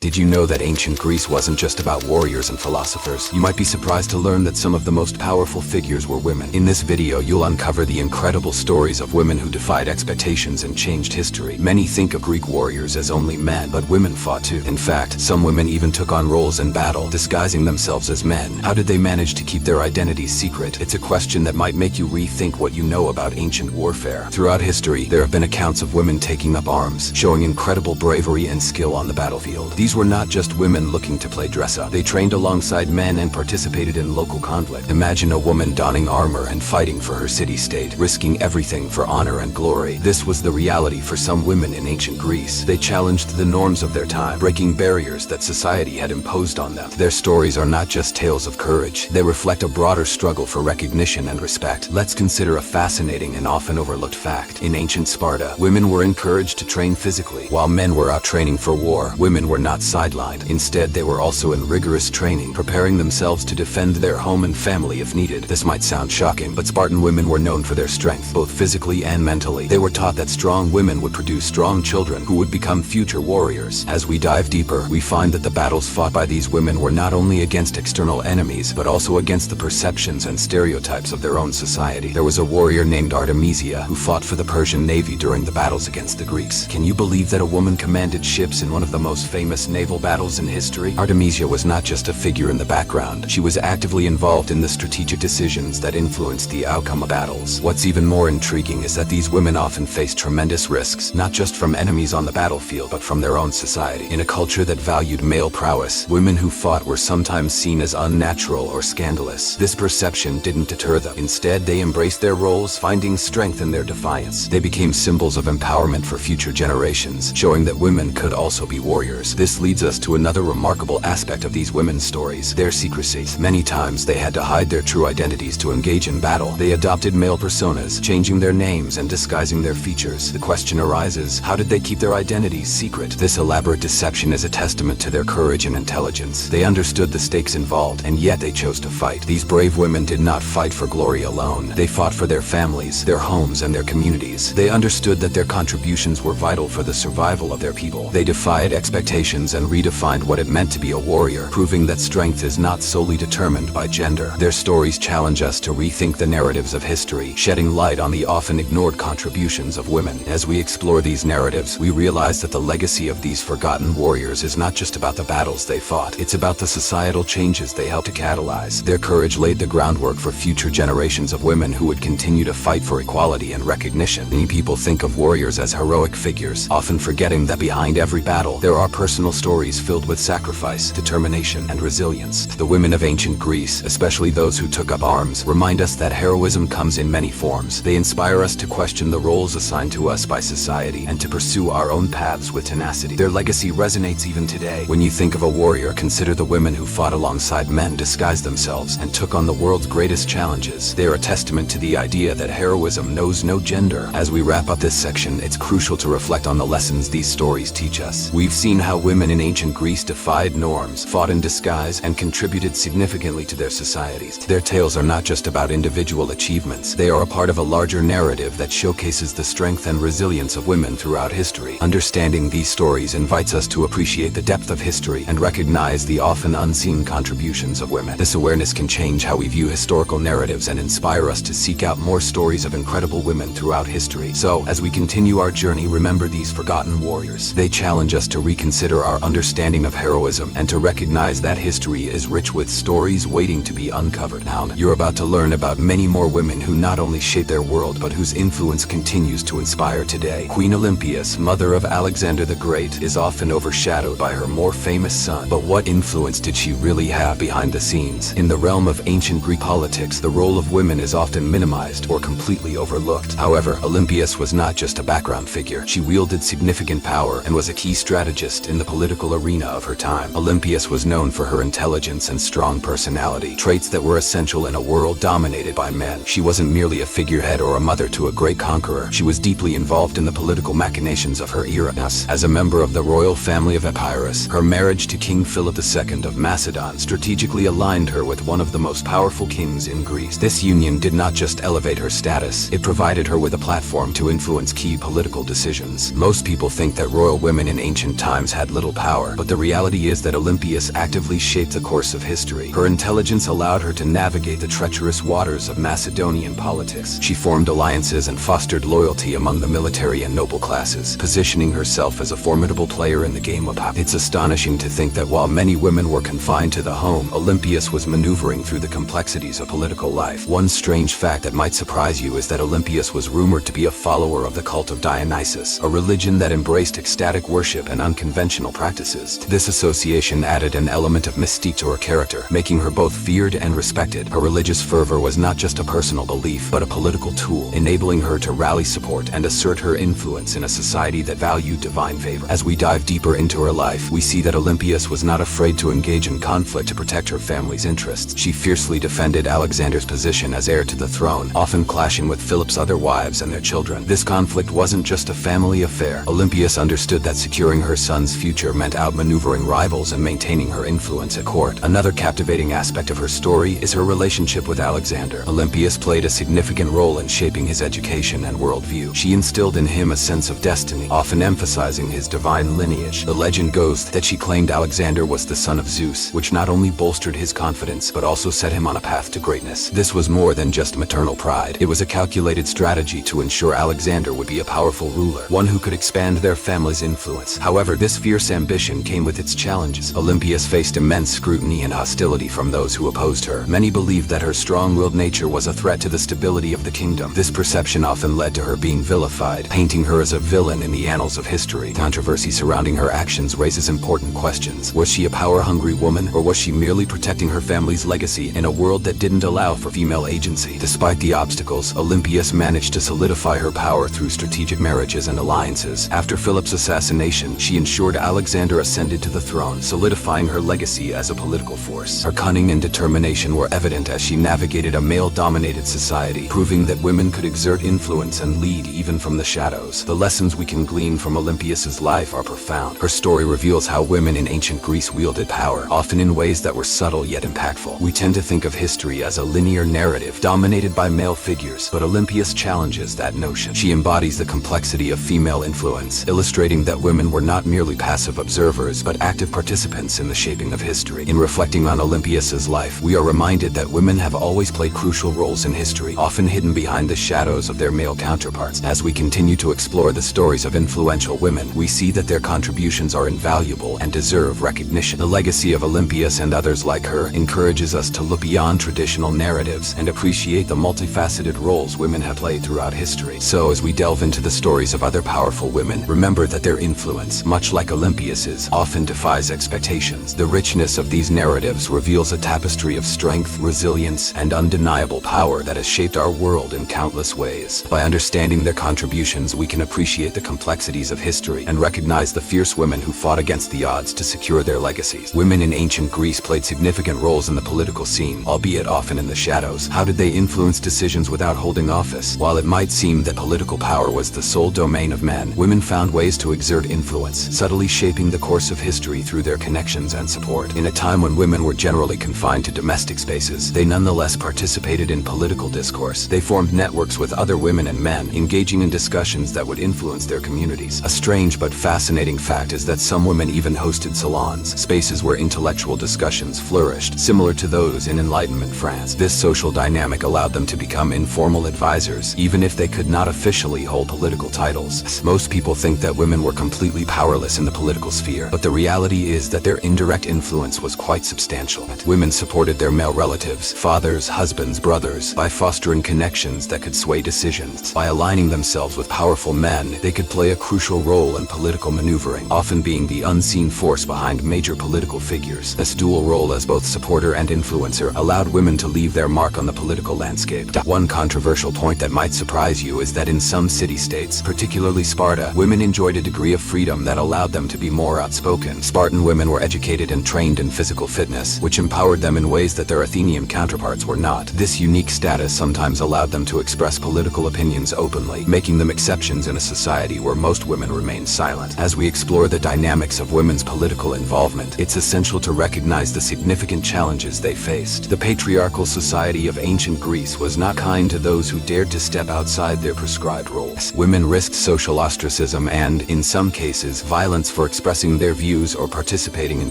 Did you know that ancient Greece wasn't just about warriors and philosophers? You might be surprised to learn that some of the most powerful figures were women. In this video, you'll uncover the incredible stories of women who defied expectations and changed history. Many think of Greek warriors as only men, but women fought too. In fact, some women even took on roles in battle, disguising themselves as men. How did they manage to keep their identities secret? It's a question that might make you rethink what you know about ancient warfare. Throughout history, there have been accounts of women taking up arms, showing incredible bravery and skill on the battlefield. These were not just women looking to play dress-up. They trained alongside men and participated in local conflict. Imagine a woman donning armor and fighting for her city-state, risking everything for honor and glory. This was the reality for some women in ancient Greece. They challenged the norms of their time, breaking barriers that society had imposed on them. Their stories are not just tales of courage. They reflect a broader struggle for recognition and respect. Let's consider a fascinating and often overlooked fact. In ancient Sparta, women were encouraged to train physically. While men were out training for war, women were not sidelined. Instead, they were also in rigorous training, preparing themselves to defend their home and family if needed. This might sound shocking, but Spartan women were known for their strength, both physically and mentally. They were taught that strong women would produce strong children who would become future warriors. As we dive deeper, we find that the battles fought by these women were not only against external enemies, but also against the perceptions and stereotypes of their own society. There was a warrior named Emesia who fought for the Persian navy during the battles against the Greeks. Can you believe that a woman commanded ships in one of the most famous naval battles in history? Emesia was not just a figure in the background. She was actively involved in the strategic decisions that influenced the outcome of battles. What's even more intriguing is that these women often faced tremendous risks, not just from enemies on the battlefield, but from their own society. In a culture that valued male prowess, women who fought were sometimes seen as unnatural or scandalous. This perception didn't deter them. Instead, they embraced their roles, finding strength in their defiance. They became symbols of empowerment for future generations, showing that women could also be warriors. This leads us to another remarkable aspect of these women's stories: their secrecy. Many times they had to hide their true identities to engage in battle. They adopted male personas, changing their names and disguising their features. The question arises, how did they keep their identities secret? This elaborate deception is a testament to their courage and intelligence. They understood the stakes involved, and yet they chose to fight. These brave women did not fight for glory alone. They fought for their families, their homes, and their communities. They understood that their contributions were vital for the survival of their people. They defied expectations and redefined what it meant to be a warrior, proving that strength is not solely determined by gender. Their stories challenge us to rethink the narratives of history, shedding light on the often ignored contributions of women. As we explore these narratives, we realize that the legacy of these forgotten warriors is not just about the battles they fought. It's about the societal changes they helped to catalyze. Their courage laid the groundwork for future generations of women who would continue to fight for equality and recognition. Many people think of warriors as heroic figures, often forgetting that behind every battle, there are personal stories filled with sacrifice, determination, and resilience. The women of ancient Greece, especially those who took up arms, remind us that heroism comes in many forms. They inspire us to question the roles assigned to us by society and to pursue our own paths with tenacity. Their legacy resonates even today. When you think of a warrior, consider the women who fought alongside men, disguised themselves, and took on the world's greatest challenges. They are a testament to the idea that heroism knows no gender. As we wrap up this section, it's crucial to reflect on the lessons these stories teach us. We've seen how women in ancient Greece defied norms, fought in disguise, and contributed significantly to their societies. Their tales are not just about individual achievements. They are a part of a larger narrative that showcases the strength and resilience of women throughout history. Understanding these stories invites us to appreciate the depth of history and recognize the often unseen contributions of women. This awareness can change how we view historical narratives and inspire us to seek out more stories of incredible women throughout history. So, as we continue our journey, remember these forgotten warriors. They challenge us to reconsider our understanding of heroism and to recognize that history is rich with stories waiting to be uncovered. Now, you're about to learn about many more women who not only shaped their world, but whose influence continues to inspire today. Queen Olympias, mother of Alexander the Great, is often overshadowed by her more famous son. But what influence did she really have behind the scenes? In the realm of ancient Greek politics, the role of women is often minimized or completely overlooked. However, Olympias was not just a background figure. She wielded significant power and was a key strategist in the political arena of her time. Olympias was known for her intelligence and strong personality, traits that were essential in a world dominated by men. She wasn't merely a figurehead or a mother to a great conqueror. She was deeply involved in the political machinations of her era. As a member of the royal family of Epirus, her marriage to King Philip II of Macedon strategically aligned her with one of the most powerful kings in Greece. This union did not just elevate her status, it provided her with a platform to influence key political decisions. Most people think that royal women in ancient times had little social power, but the reality is that Olympias actively shaped the course of history. Her intelligence allowed her to navigate the treacherous waters of Macedonian politics. She formed alliances and fostered loyalty among the military and noble classes, positioning herself as a formidable player in the game of power. It's astonishing to think that while many women were confined to the home, Olympias was maneuvering through the complexities of political life. One strange fact that might surprise you is that Olympias was rumored to be a follower of the cult of Dionysus, a religion that embraced ecstatic worship and unconventional practices. This association added an element of mystique to her character, making her both feared and respected. Her religious fervor was not just a personal belief, but a political tool, enabling her to rally support and assert her influence in a society that valued divine favor. As we dive deeper into her life, we see that Olympias was not afraid to engage in conflict to protect her family's interests. She fiercely defended Alexander's position as heir to the throne, often clashing with Philip's other wives and their children. This conflict wasn't just a family affair. Olympias understood that securing her son's future meant outmaneuvering rivals and maintaining her influence at court. Another captivating aspect of her story is her relationship with Alexander. Olympias played a significant role in shaping his education and worldview. She instilled in him a sense of destiny, often emphasizing his divine lineage. The legend goes that she claimed Alexander was the son of Zeus, which not only bolstered his confidence, but also set him on a path to greatness. This was more than just maternal pride. It was a calculated strategy to ensure Alexander would be a powerful ruler, one who could expand their family's influence. However, this fierce ambition came with its challenges. Olympias faced immense scrutiny and hostility from those who opposed her. Many believed that her strong-willed nature was a threat to the stability of the kingdom. This perception often led to her being vilified, painting her as a villain in the annals of history. Controversy surrounding her actions raises important questions. Was she a power-hungry woman, or was she merely protecting her family's legacy in a world that didn't allow for female agency? Despite the obstacles, Olympias managed to solidify her power through strategic marriages and alliances. After Philip's assassination, she ensured Alexander ascended to the throne, solidifying her legacy as a political force. Her cunning and determination were evident as she navigated a male-dominated society, proving that women could exert influence and lead even from the shadows. The lessons we can glean from Olympias' life are profound. Her story reveals how women in ancient Greece wielded power, often in ways that were subtle yet impactful. We tend to think of history as a linear narrative dominated by male figures, but Olympias challenges that notion. She embodies the complexity of female influence, illustrating that women were not merely passive observers, but active participants in the shaping of history. In reflecting on Olympias' life, we are reminded that women have always played crucial roles in history, often hidden behind the shadows of their male counterparts. As we continue to explore the stories of influential women, we see that their contributions are invaluable and deserve recognition. The legacy of Olympias and others like her encourages us to look beyond traditional narratives and appreciate the multifaceted roles women have played throughout history. So as we delve into the stories of other powerful women, remember that their influence, much like Olympias's, often defies expectations. The richness of these narratives reveals a tapestry of strength, resilience, and undeniable power that has shaped our world in countless ways. By understanding their contributions, we can appreciate the complexities of history and recognize the fierce women who fought against the odds to secure their legacies. Women in ancient Greece played significant roles in the political scene, albeit often in the shadows. How did they influence decisions without holding office? While it might seem that political power was the sole domain of men, women found ways to exert influence, subtly shaping the course of history through their connections and support. In a time when women were generally confined to domestic spaces, they nonetheless participated in political discourse. They formed networks with other women and men, engaging in discussions that would influence their communities. A strange but fascinating fact is that some women even hosted salons, spaces where intellectual discussions flourished, similar to those in Enlightenment France. This social dynamic allowed them to become informal advisors, even if they could not officially hold political titles. Most people think that women were completely powerless in the political sphere, but the reality is that their indirect influence was quite substantial. Women supported their male relatives, fathers, husbands, brothers, by fostering connections that could sway decisions. By aligning themselves with powerful men, they could play a crucial role in political maneuvering, often being the unseen force behind major political figures. This dual role as both supporter and influencer allowed women to leave their mark on the political landscape. One controversial point that might surprise you is that in some city-states, particularly Sparta, women enjoyed a degree of freedom that allowed them to be more outspoken. Spartan women were educated and trained in physical fitness, which empowered them in ways that their Athenian counterparts were not. This unique status sometimes allowed them to express political opinions openly, making them exceptions in a society where most women remained silent. As we explore the dynamics of women's political involvement, it's essential to recognize the significant challenges they faced. The patriarchal society of ancient Greece was not kind to those who dared to step outside their prescribed roles. Women risked social ostracism and, in some cases, violence for expressing their views or participating in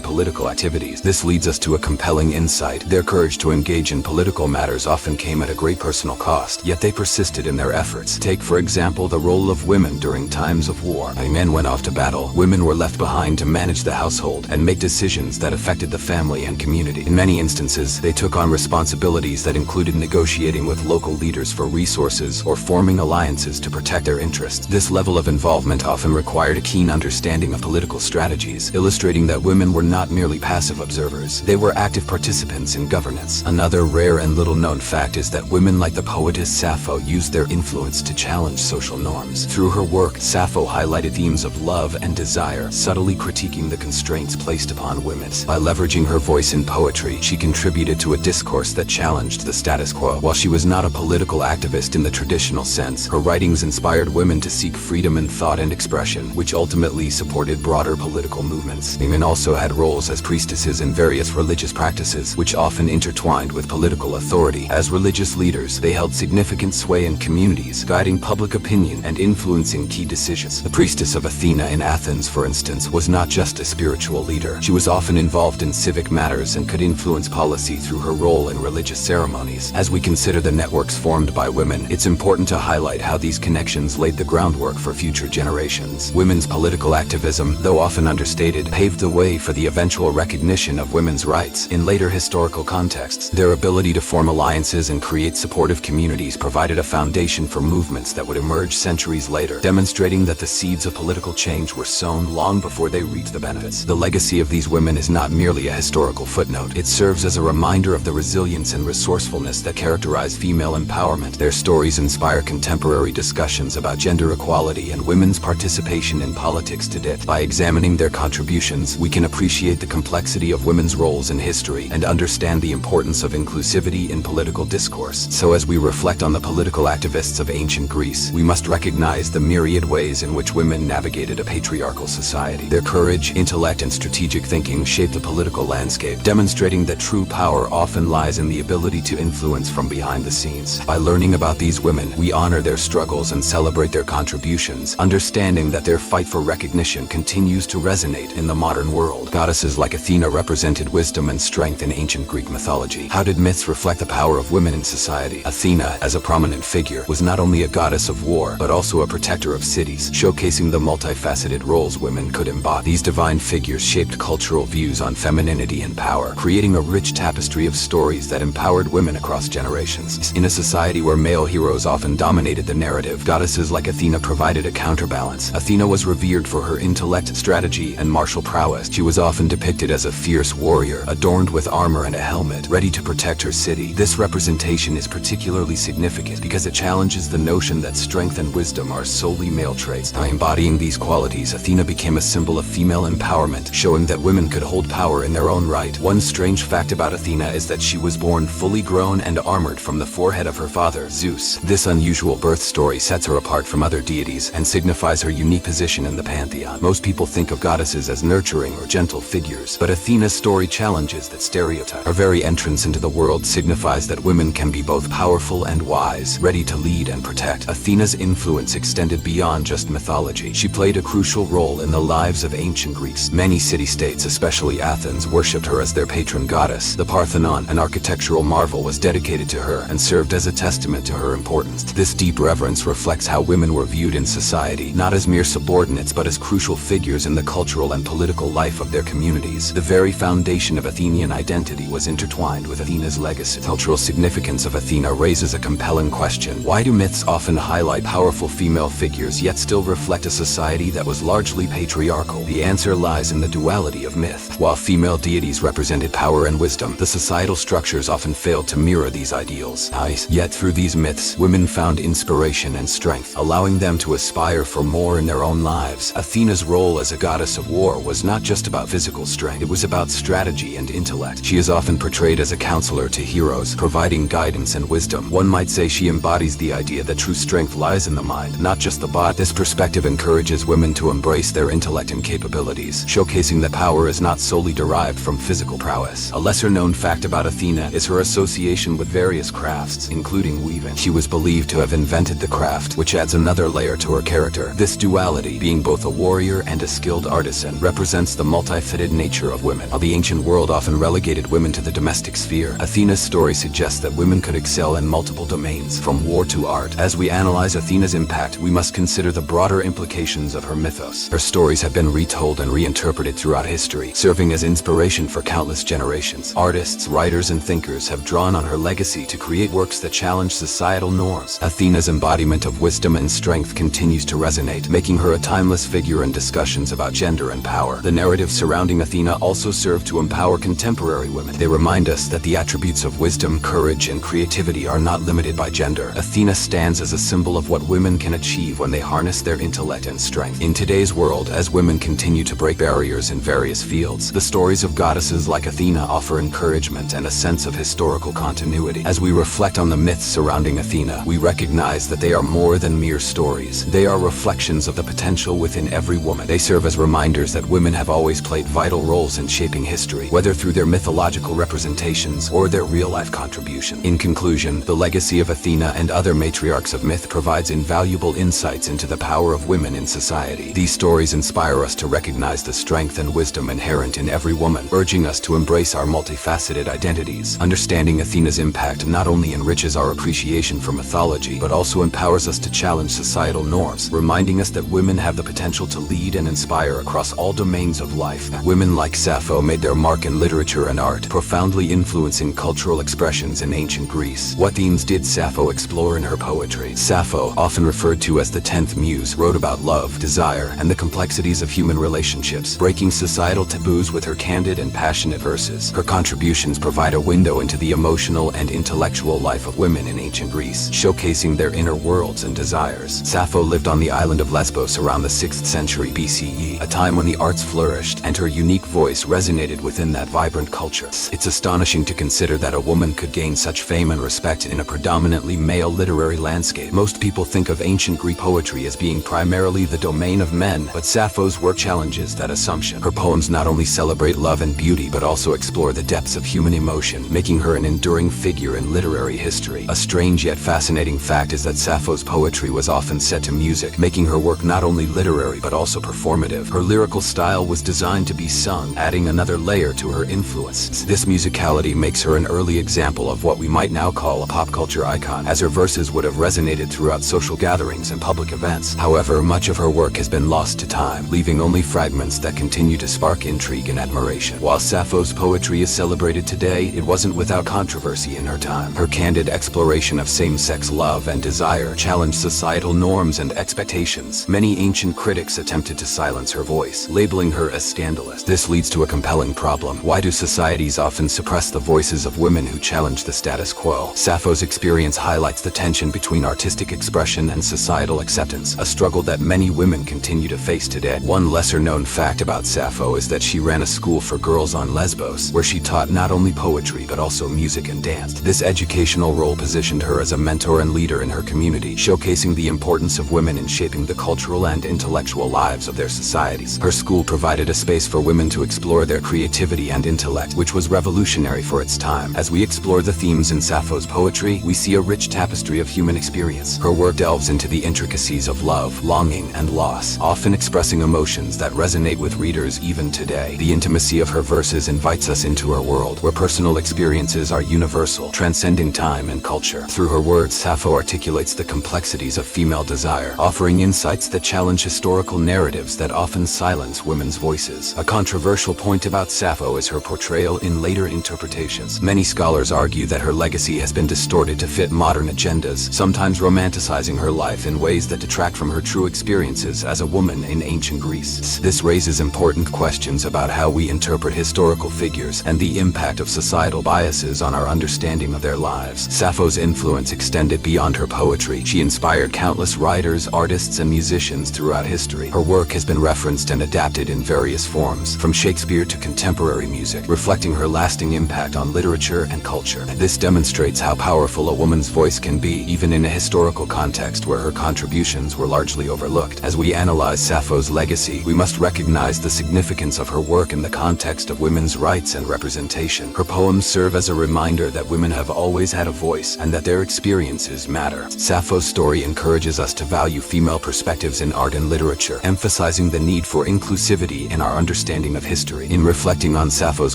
political activities. This leads us to a compelling insight. Their courage to engage in political matters often came at a great personal cost, yet they persisted in their efforts. Take, for example, the role of women during times of war. Men went off to battle. Women were left behind to manage the household and make decisions that affected the family and community. In many instances, they took on responsibilities that included negotiating with local leaders for resources or forming alliances to protect their interests. This level of involvement often required a keen understanding of political strategies, illustrating that women were not merely passive observers. They were active participants in governance. Another rare and little-known fact is that women like the poetess Sappho used their influence to challenge social norms. Through her work, Sappho highlighted themes of love and desire, subtly critiquing the constraints placed upon women. By leveraging her voice in poetry, she contributed to a discourse that challenged the status quo. While she was not a political activist in the traditional sense, her writings inspired women to seek freedom in thought and expression, which ultimately supported broader political movements. Women also had roles as priestesses in various religious practices, which often intertwined with political authority. As religious leaders, they held significant sway in communities, guiding public opinion and influencing key decisions. The priestess of Athena in Athens, for instance, was not just a spiritual leader. She was often involved in civic matters and could influence policy through her role in religious ceremonies. As we consider the networks formed by women, it's important to highlight how these connections laid the groundwork for future generations. Women's political activism, though often understated, paved the way for the eventual recognition of women's rights. In later historical contexts, their ability to form alliances and create supportive communities provided a foundation for movements that would emerge centuries later, demonstrating that the seeds of political change were sown long before they reaped the benefits. The legacy of these women is not merely a historical footnote. It serves as a reminder of the resilience and resourcefulness that characterize female empowerment. Their stories inspire contemporary discussions about gender equality and women's participation in politics today. By examining their contributions, we can appreciate the complexity of women's roles in history and understand the importance of inclusivity in political discourse. So as we reflect on the political activists of ancient Greece, we must recognize the myriad ways in which women navigated a patriarchal society. Their courage, intellect, and strategic thinking shaped the political landscape, demonstrating that true power often lies in the ability to influence from behind the scenes. By learning about these women, we honor their struggles and celebrate their contributions, understanding that their fight for recognition continues to resonate in the modern world. Goddesses like Athena represented wisdom and strength in ancient Greek mythology. How did myths reflect the power of women in society? Athena, as a prominent figure, was not only a goddess of war, but also a protector of cities, showcasing the multifaceted roles women could embody. These divine figures shaped cultural views on femininity and power, creating a rich tapestry of stories that empowered women across generations. In a society where male heroes often dominated the narrative, goddesses like Athena provided a counterbalance. Athena was revered for her intellect, strategy, and martial prowess. She was often depicted as a fierce warrior, adorned with armor and a helmet, ready to protect her city. This representation is particularly significant because it challenges the notion that strength and wisdom are solely male traits. By embodying these qualities, Athena became a symbol of female empowerment, showing that women could hold power in their own right. One strange fact about Athena is that she was born fully grown and armored from the forehead of her father, Zeus. This unusual birth story sets her apart from other deities and signifies her unique position in the pantheon. Most people think of goddesses as nurturing or gentle figures, but Athena's story challenges that stereotype. Her very entrance into the world signifies that women can be both powerful and wise, ready to lead and protect. Athena's influence extended beyond just mythology. She played a crucial role in the lives of ancient Greeks. Many city-states, especially Athens, worshipped her as their patron goddess. The Parthenon, an architectural marvel, was dedicated to her and served as a testament to her importance. This deep reverence reflects how women were viewed in society, not as mere subordinates but as crucial figures in the cultural and political life of their communities. The very foundation of Athenian identity was intertwined with Athena's legacy. The cultural significance of Athena raises a compelling question. Why do myths often highlight powerful female figures yet still reflect a society that was largely patriarchal? The answer lies in the duality of myth. While female deities represented power and wisdom, the societal structures often failed to mirror these ideals. Yet through these myths, women found inspiration and strength, allowing them to aspire for more in their own lives. Athena's role as a goddess of war was not just about physical strength, it was about strategy and intellect. She is often portrayed as a counselor to heroes, providing guidance and wisdom. One might say she embodies the idea that true strength lies in the mind, not just the body. This perspective encourages women to embrace their intellect and capabilities, showcasing that power is not solely derived from physical prowess. A lesser-known fact about Athena is her association with various crafts, including weaving. She was believed to have invented the craft, which adds another layer to her character. This duality, being both a warrior and a skilled artisan, represents the multifaceted nature of women. While the ancient world often relegated women to the domestic sphere, Athena's story suggests that women could excel in multiple domains, from war to art. As we analyze Athena's impact, we must consider the broader implications of her mythos. Her stories have been retold and reinterpreted throughout history, serving as inspiration for countless generations. Artists, writers, and thinkers have drawn on her legacy to create works that challenge societal norms. Athena's embodiment of wisdom and strength continues to resonate, making her a timeless figure in discussions about gender and power. The narratives surrounding Athena also serve to empower contemporary women. They remind us that the attributes of wisdom, courage, and creativity are not limited by gender. Athena stands as a symbol of what women can achieve when they harness their intellect and strength. In today's world, as women continue to break barriers in various fields, the stories of goddesses like Athena offer encouragement and a sense of historical continuity. As we reflect on the myths surrounding Athena, we recognize that they are more than mere stories. They are reflections of the potential within every woman. They serve as reminders that women have always played vital roles in shaping history, whether through their mythological representations or their real-life contribution. In conclusion, the legacy of Athena and other matriarchs of myth provides invaluable insights into the power of women in society. These stories inspire us to recognize the strength and wisdom inherent in every woman, urging us to embrace our multifaceted identities. Understanding Athena's impact not only enriches our appreciation for mythology, but also empowers us to challenge societal norms, reminding us that women have the potential to lead and inspire across all domains of life. Women like Sappho made their mark in literature and art, profoundly influencing cultural expressions in ancient Greece. What themes did Sappho explore in her poetry? Sappho, often referred to as the 10th Muse, wrote about love, desire, and the complexities of human relationships, breaking societal taboos with her candid and passionate verses. Her contributions provide a window into the emotional and intellectual life of women in ancient Greece, showcasing their inner worlds and desires. Sappho lived on the island of Lesbos around the 6th century BCE, a time when the arts flourished, and her unique voice resonated within that vibrant culture. It's astonishing to consider that a woman could gain such fame and respect in a predominantly male literary landscape. Most people think of ancient Greek poetry as being primarily the domain of men, but Sappho's work challenges that assumption. Her poems not only celebrate love and beauty, but also explore the depths of human emotion, making her an enduring figure in literary history. A strange yet fascinating fact is that Sappho's poetry was often set to music, making her work not only literary but also performative. Her lyrical style was designed to be sung, adding another layer to her influence. This musicality makes her an early example of what we might now call a pop culture icon, as her verses would have resonated throughout social gatherings and public events. However, much of her work has been lost to time, leaving only fragments that continue to spark intrigue and admiration. While Sappho's poetry is celebrated today, it wasn't without controversy in her time. Her candid exploration of same-sex love and desire challenged societal norms and expectations. Many ancient critics attempted to silence her voice, labeling her as scandalous. This leads to a compelling problem. Why do societies often suppress the voices of women who challenge the status quo? Sappho's experience highlights the tension between artistic expression and societal acceptance, a struggle that many women continue to face today. One lesser-known fact about Sappho is that she ran a school for girls on Lesbos, where she taught not only poetry but also music and dance. This educational role positioned her as a mentor and leader in her community, showcasing the importance of women in shaping the cultural and intellectual lives of their societies. Her school provided a space for women to explore their creativity and intellect, which was revolutionary for its time. As we explore the themes in Sappho's poetry, we see a rich tapestry of human experience. Her work delves into the intricacies of love, longing, and loss, often expressing emotions that resonate with readers even today. The intimacy of her verses invites us into her world, where personal experiences are universal, transcending time and culture. Through her words, Sappho articulates the complexities of female desire, offering insights that challenge historical narratives that often silence women's voices. A controversial point about Sappho is her portrayal in later interpretations. Many scholars argue that her legacy has been distorted to fit modern agendas, sometimes romanticizing her life in ways that detract from her true experiences as a woman in ancient Greece. This raises important questions about how we interpret historical figures and the impact of societal biases on our understanding of their lives. Sappho's influence extended beyond her poetry. She inspired countless writers, artists, and musicians throughout history. Her work has been referenced and adapted in various forms, from Shakespeare to contemporary music, reflecting her lasting impact on literature and culture. This demonstrates how powerful a woman's voice can be, even in a historical context where her contributions were largely overlooked. As we analyze Sappho's legacy, we must recognize the significance of her work in the context of women's rights and representation. Her poems serve as a reminder that women have always had a voice and that their experiences matter. Sappho's story encourages us to value female perspectives in art and literature, emphasizing emphasizing the need for inclusivity in our understanding of history. In reflecting on Sappho's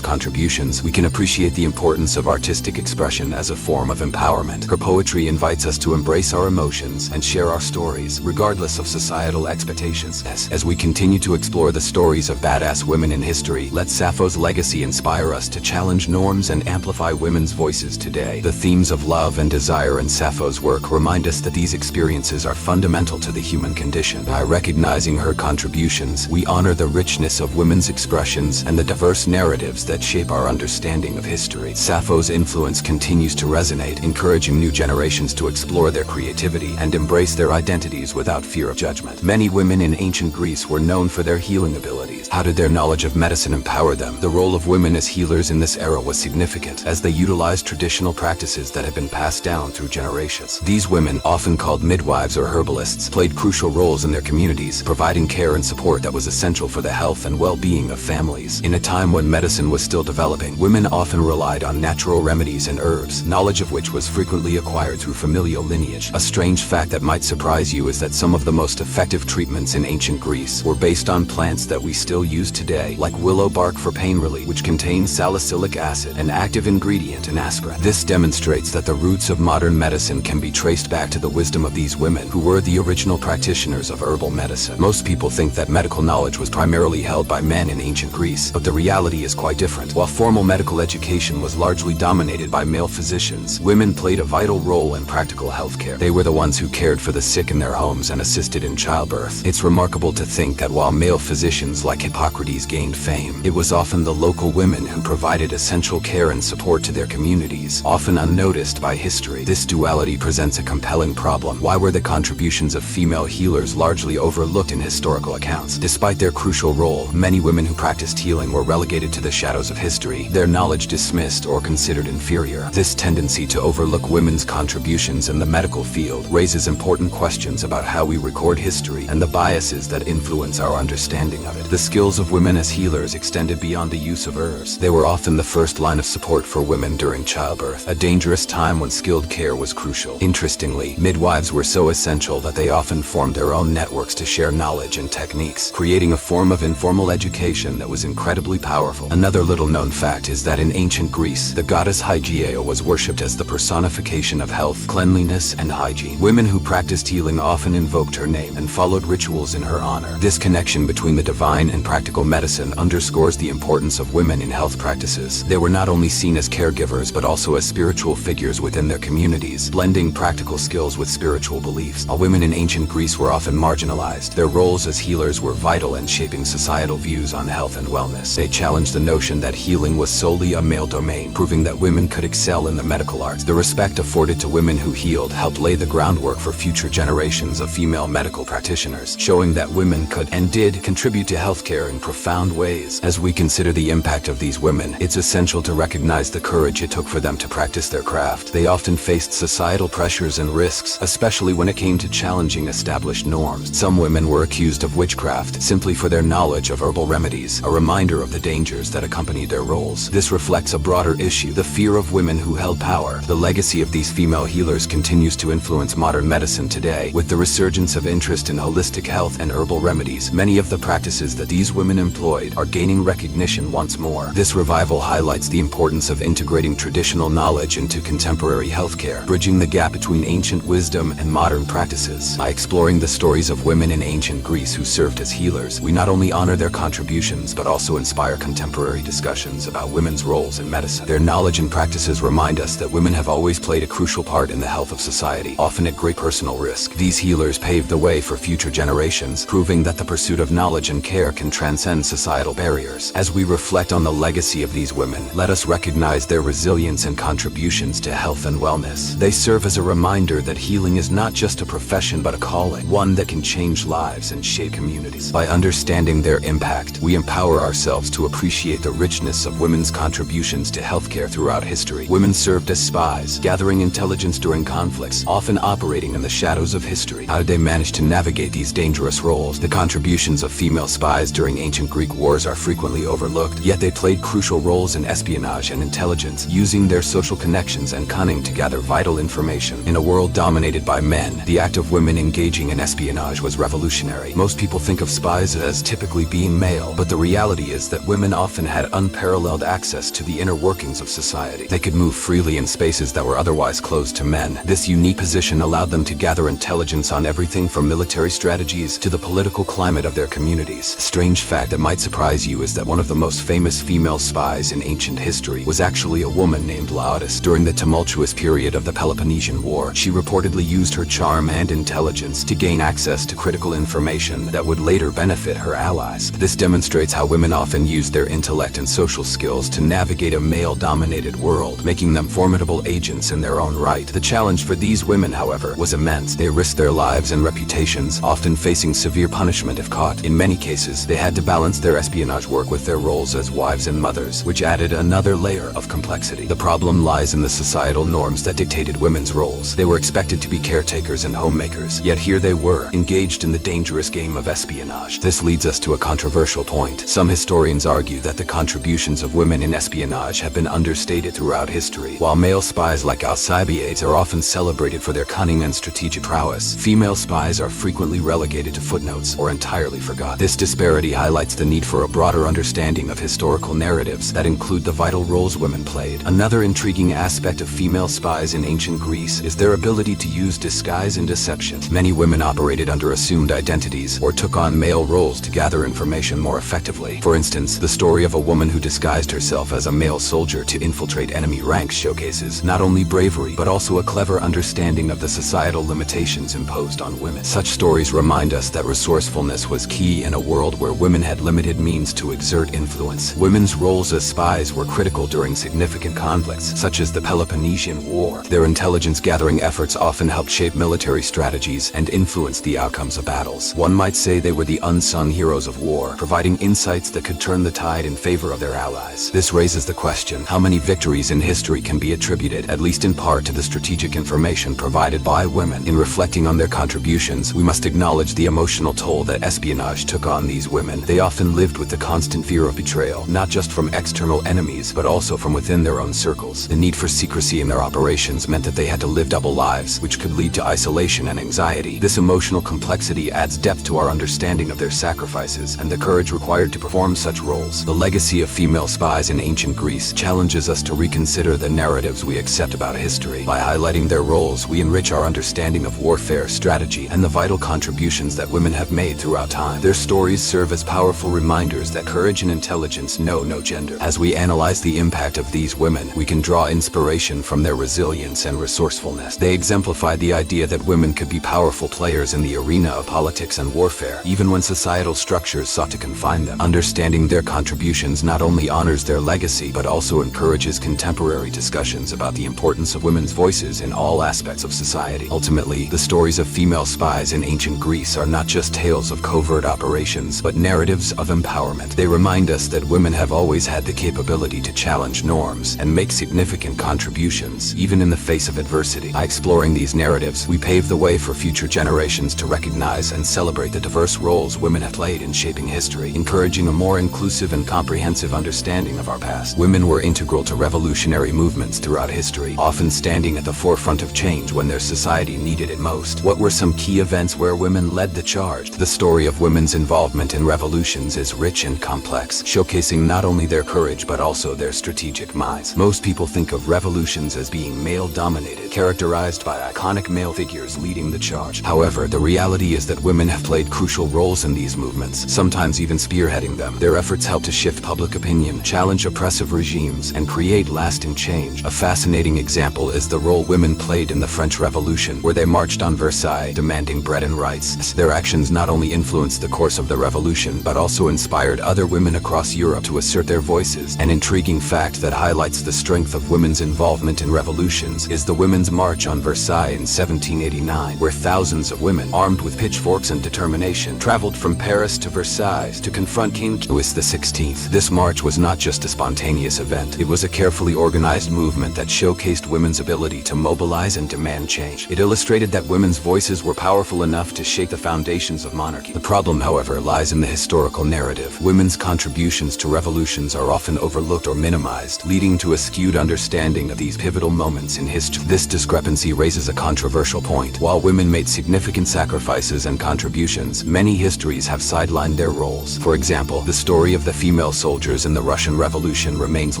contributions, we can appreciate the importance of artistic expression as a form of empowerment. Her poetry invites us to embrace our emotions and share our stories, regardless of societal expectations. As we continue to explore the stories of badass women in history, let Sappho's legacy inspire us to challenge norms and amplify women's voices today. The themes of love and desire in Sappho's work remind us that these experiences are fundamental to the human condition. By recognizing her contributions, we honor the richness of women's expressions and the diverse narratives that shape our understanding of history. Sappho's influence continues to resonate, encouraging new generations to explore their creativity and embrace their identities without fear of judgment. Many women in ancient Greece were known for their healing abilities. How did their knowledge of medicine empower them? The role of women as healers in this era was significant, as they utilized traditional practices that had been passed down through generations. These women, often called midwives or herbalists, played crucial roles in their communities, providing care and support that was essential for the health and well-being of families. In a time when medicine was still developing, women often relied on natural remedies and herbs, knowledge of which was frequently acquired through familial lineage. A strange fact that might surprise you is that some of the most effective treatments in ancient Greece were based on plants that we still use today, like willow bark for pain relief, which contains salicylic acid, an active ingredient in aspirin. This demonstrates that the roots of modern medicine can be traced back to the wisdom of these women, who were the original practitioners of herbal medicine. Most people think that medical knowledge was primarily held by men in ancient Greece, but the reality is quite different. While formal medical education was largely dominated by male physicians, women played a vital role in practical healthcare. They were the ones who cared for the sick in their homes and assisted in childbirth. It's remarkable to think that while male physicians like Hippocrates gained fame, it was often the local women who provided essential care and support to their communities, often unnoticed by history. This duality presents a compelling problem. Why were the contributions of female healers largely overlooked in historical accounts? Despite their crucial role, many women who practiced healing were relegated to the shadows of history, their knowledge dismissed or considered inferior. This tendency to overlook women's contributions in the medical field raises important questions about how we record history and the biases that influence our understanding of it. The skills of women as healers extended beyond the use of herbs. They were often the first line of support for women during childbirth, a dangerous time when skilled care was crucial. Interestingly, midwives were so essential that they often formed their own networks to share knowledge and techniques, creating a form of informal education that was incredibly powerful. Another little-known fact is that in ancient Greece, the goddess Hygieia was worshipped as the personification of health, cleanliness, and hygiene. Women who practiced healing often invoked her name and followed rituals in her honor. This connection between the divine and practical medicine underscores the importance of women in health practices. They were not only seen as caregivers but also as spiritual figures within their communities, blending practical skills with spiritual beliefs. While women in ancient Greece were often marginalized, their roles as healers were vital in shaping societal views on health and wellness. They challenged the notion that healing was solely a male domain, proving that women could excel in the medical arts. The respect afforded to women who healed helped lay the groundwork for future generations of female medical practitioners, showing that women could and did contribute to healthcare in profound ways. As we consider the impact of these women, it's essential to recognize the courage it took for them to practice their craft. They often faced societal pressures and risks, especially when it came to challenging established norms. Some women were accused of witchcraft simply for their knowledge of herbal remedies, a reminder of the dangers that accompanied their roles. This reflects a broader issue, the fear of women who held power. The legacy of these female healers continues to influence modern medicine today. With the resurgence of interest in holistic health and herbal remedies, many of the practices that these women employed are gaining recognition once more. This revival highlights the importance of integrating traditional knowledge into contemporary healthcare, bridging the gap between ancient wisdom and modern practices. By exploring the stories of women in ancient Greece who served as healers, we not only honor their contributions but also inspire contemporary discussions about women's roles in medicine. Their knowledge and practices remind us that women have always played a crucial part in the health of society, often at great personal risk. These healers paved the way for future generations, proving that the pursuit of knowledge and care can transcend societal barriers. As we reflect on the legacy of these women, let us recognize their resilience and contributions to health and wellness. They serve as a reminder that healing is not just a profession but a calling, one that can change lives and shape communities. By understanding their impact, we empower ourselves to appreciate the richness of women's contributions to healthcare throughout history. Women served as spies, gathering intelligence during conflicts, often operating in the shadows of history. How did they manage to navigate these dangerous roles? The contributions of female spies during ancient Greek wars are frequently overlooked, yet they played crucial roles in espionage and intelligence, using their social connections and cunning to gather vital information. In a world dominated by men, the act of women engaging in espionage was revolutionary. Most people think of spies as typically being male, but the reality is that women often had unparalleled access to the inner workings of society. They could move freely in spaces that were otherwise closed to men. This unique position allowed them to gather intelligence on everything from military strategies to the political climate of their communities. A strange fact that might surprise you is that one of the most famous female spies in ancient history was actually a woman named Laodice. During the tumultuous period of the Peloponnesian War, she reportedly used her charm and intelligence to gain access to critical information that would later benefit her allies. This demonstrates how women often use their intellect and social skills to navigate a male-dominated world, making them formidable agents in their own right. The challenge for these women, however, was immense. They risked their lives and reputations, often facing severe punishment if caught. In many cases, they had to balance their espionage work with their roles as wives and mothers, which added another layer of complexity. The problem lies in the societal norms that dictated women's roles. They were expected to be caretakers and homemakers, yet here they were, engaged in the dangerous game of espionage. This leads us to a controversial point. Some historians argue that the contributions of women in espionage have been understated throughout history. While male spies like Alcibiades are often celebrated for their cunning and strategic prowess, female spies are frequently relegated to footnotes or entirely forgotten. This disparity highlights the need for a broader understanding of historical narratives that include the vital roles women played. Another intriguing aspect of female spies in ancient Greece is their ability to use disguise and deception. Many women operated under assumed identities or took on male roles to gather information more effectively. For instance, the story of a woman who disguised herself as a male soldier to infiltrate enemy ranks showcases not only bravery but also a clever understanding of the societal limitations imposed on women. Such stories remind us that resourcefulness was key in a world where women had limited means to exert influence. Women's roles as spies were critical during significant conflicts, such as the Peloponnesian War. Their intelligence-gathering efforts often helped shape military strategies and influence the outcomes of battles. One might say they were the unsung heroes of war, providing insights that could turn the tide in favor of their allies. This raises the question, how many victories in history can be attributed, at least in part, to the strategic information provided by women? In reflecting on their contributions, we must acknowledge the emotional toll that espionage took on these women. They often lived with the constant fear of betrayal, not just from external enemies, but also from within their own circles. The need for secrecy in their operations meant that they had to live double lives, which could lead to isolation and anxiety. This emotional complexity adds depth to our understanding of their sacrifices and the courage required to perform such roles. The legacy of female spies in ancient Greece challenges us to reconsider the narratives we accept about history. By highlighting their roles, we enrich our understanding of warfare, strategy, and the vital contributions that women have made throughout time. Their stories serve as powerful reminders that courage and intelligence know no gender. As we analyze the impact of these women, we can draw inspiration from their resilience and resourcefulness. They exemplify the idea that women could be powerful players in the arena of politics and warfare, even when societal structures sought to confine them. Understanding their contributions not only honors their legacy, but also encourages contemporary discussions about the importance of women's voices in all aspects of society. Ultimately, the stories of female spies in ancient Greece are not just tales of covert operations, but narratives of empowerment. They remind us that women have always had the capability to challenge norms and make significant contributions, even in the face of adversity. By exploring these narratives, we pave the way for future generations to recognize and celebrate the diverse roles women have played in shaping history, encouraging a more inclusive and comprehensive understanding of our past. Women were integral to revolutionary movements throughout history, often standing at the forefront of change when their society needed it most. What were some key events where women led the charge? The story of women's involvement in revolutions is rich and complex, showcasing not only their courage but also their strategic minds. Most people think of revolutions as being male-dominated, characterized by iconic male figures leading the charge. However, the reality is that women have played crucial roles in these movements, sometimes even spearheading them. Their efforts help to shift public opinion, challenge oppressive regimes, and create lasting change. A fascinating example is the role women played in the French Revolution, where they marched on Versailles, demanding bread and rights. Their actions not only influenced the course of the revolution, but also inspired other women across Europe to assert their voices. An intriguing fact that highlights the strength of women's involvement in revolutions is the Women's March on Versailles in 1789, where thousands of women, armed with pitchforks and determination, traveled from Paris to Versailles to confront King Louis XVI. This march was not just a spontaneous event, it was a carefully organized movement that showcased women's ability to mobilize and demand change. It illustrated that women's voices were powerful enough to shake the foundations of monarchy. The problem, however, lies in the historical narrative. Women's contributions to revolutions are often overlooked or minimized, leading to a skewed understanding of these pivotal moments in history. This discrepancy raises a controversial point. While women made significant sacrifices and contributions, many histories have sidelined their roles. For example, the story of the female soldiers in the Russian Revolution remains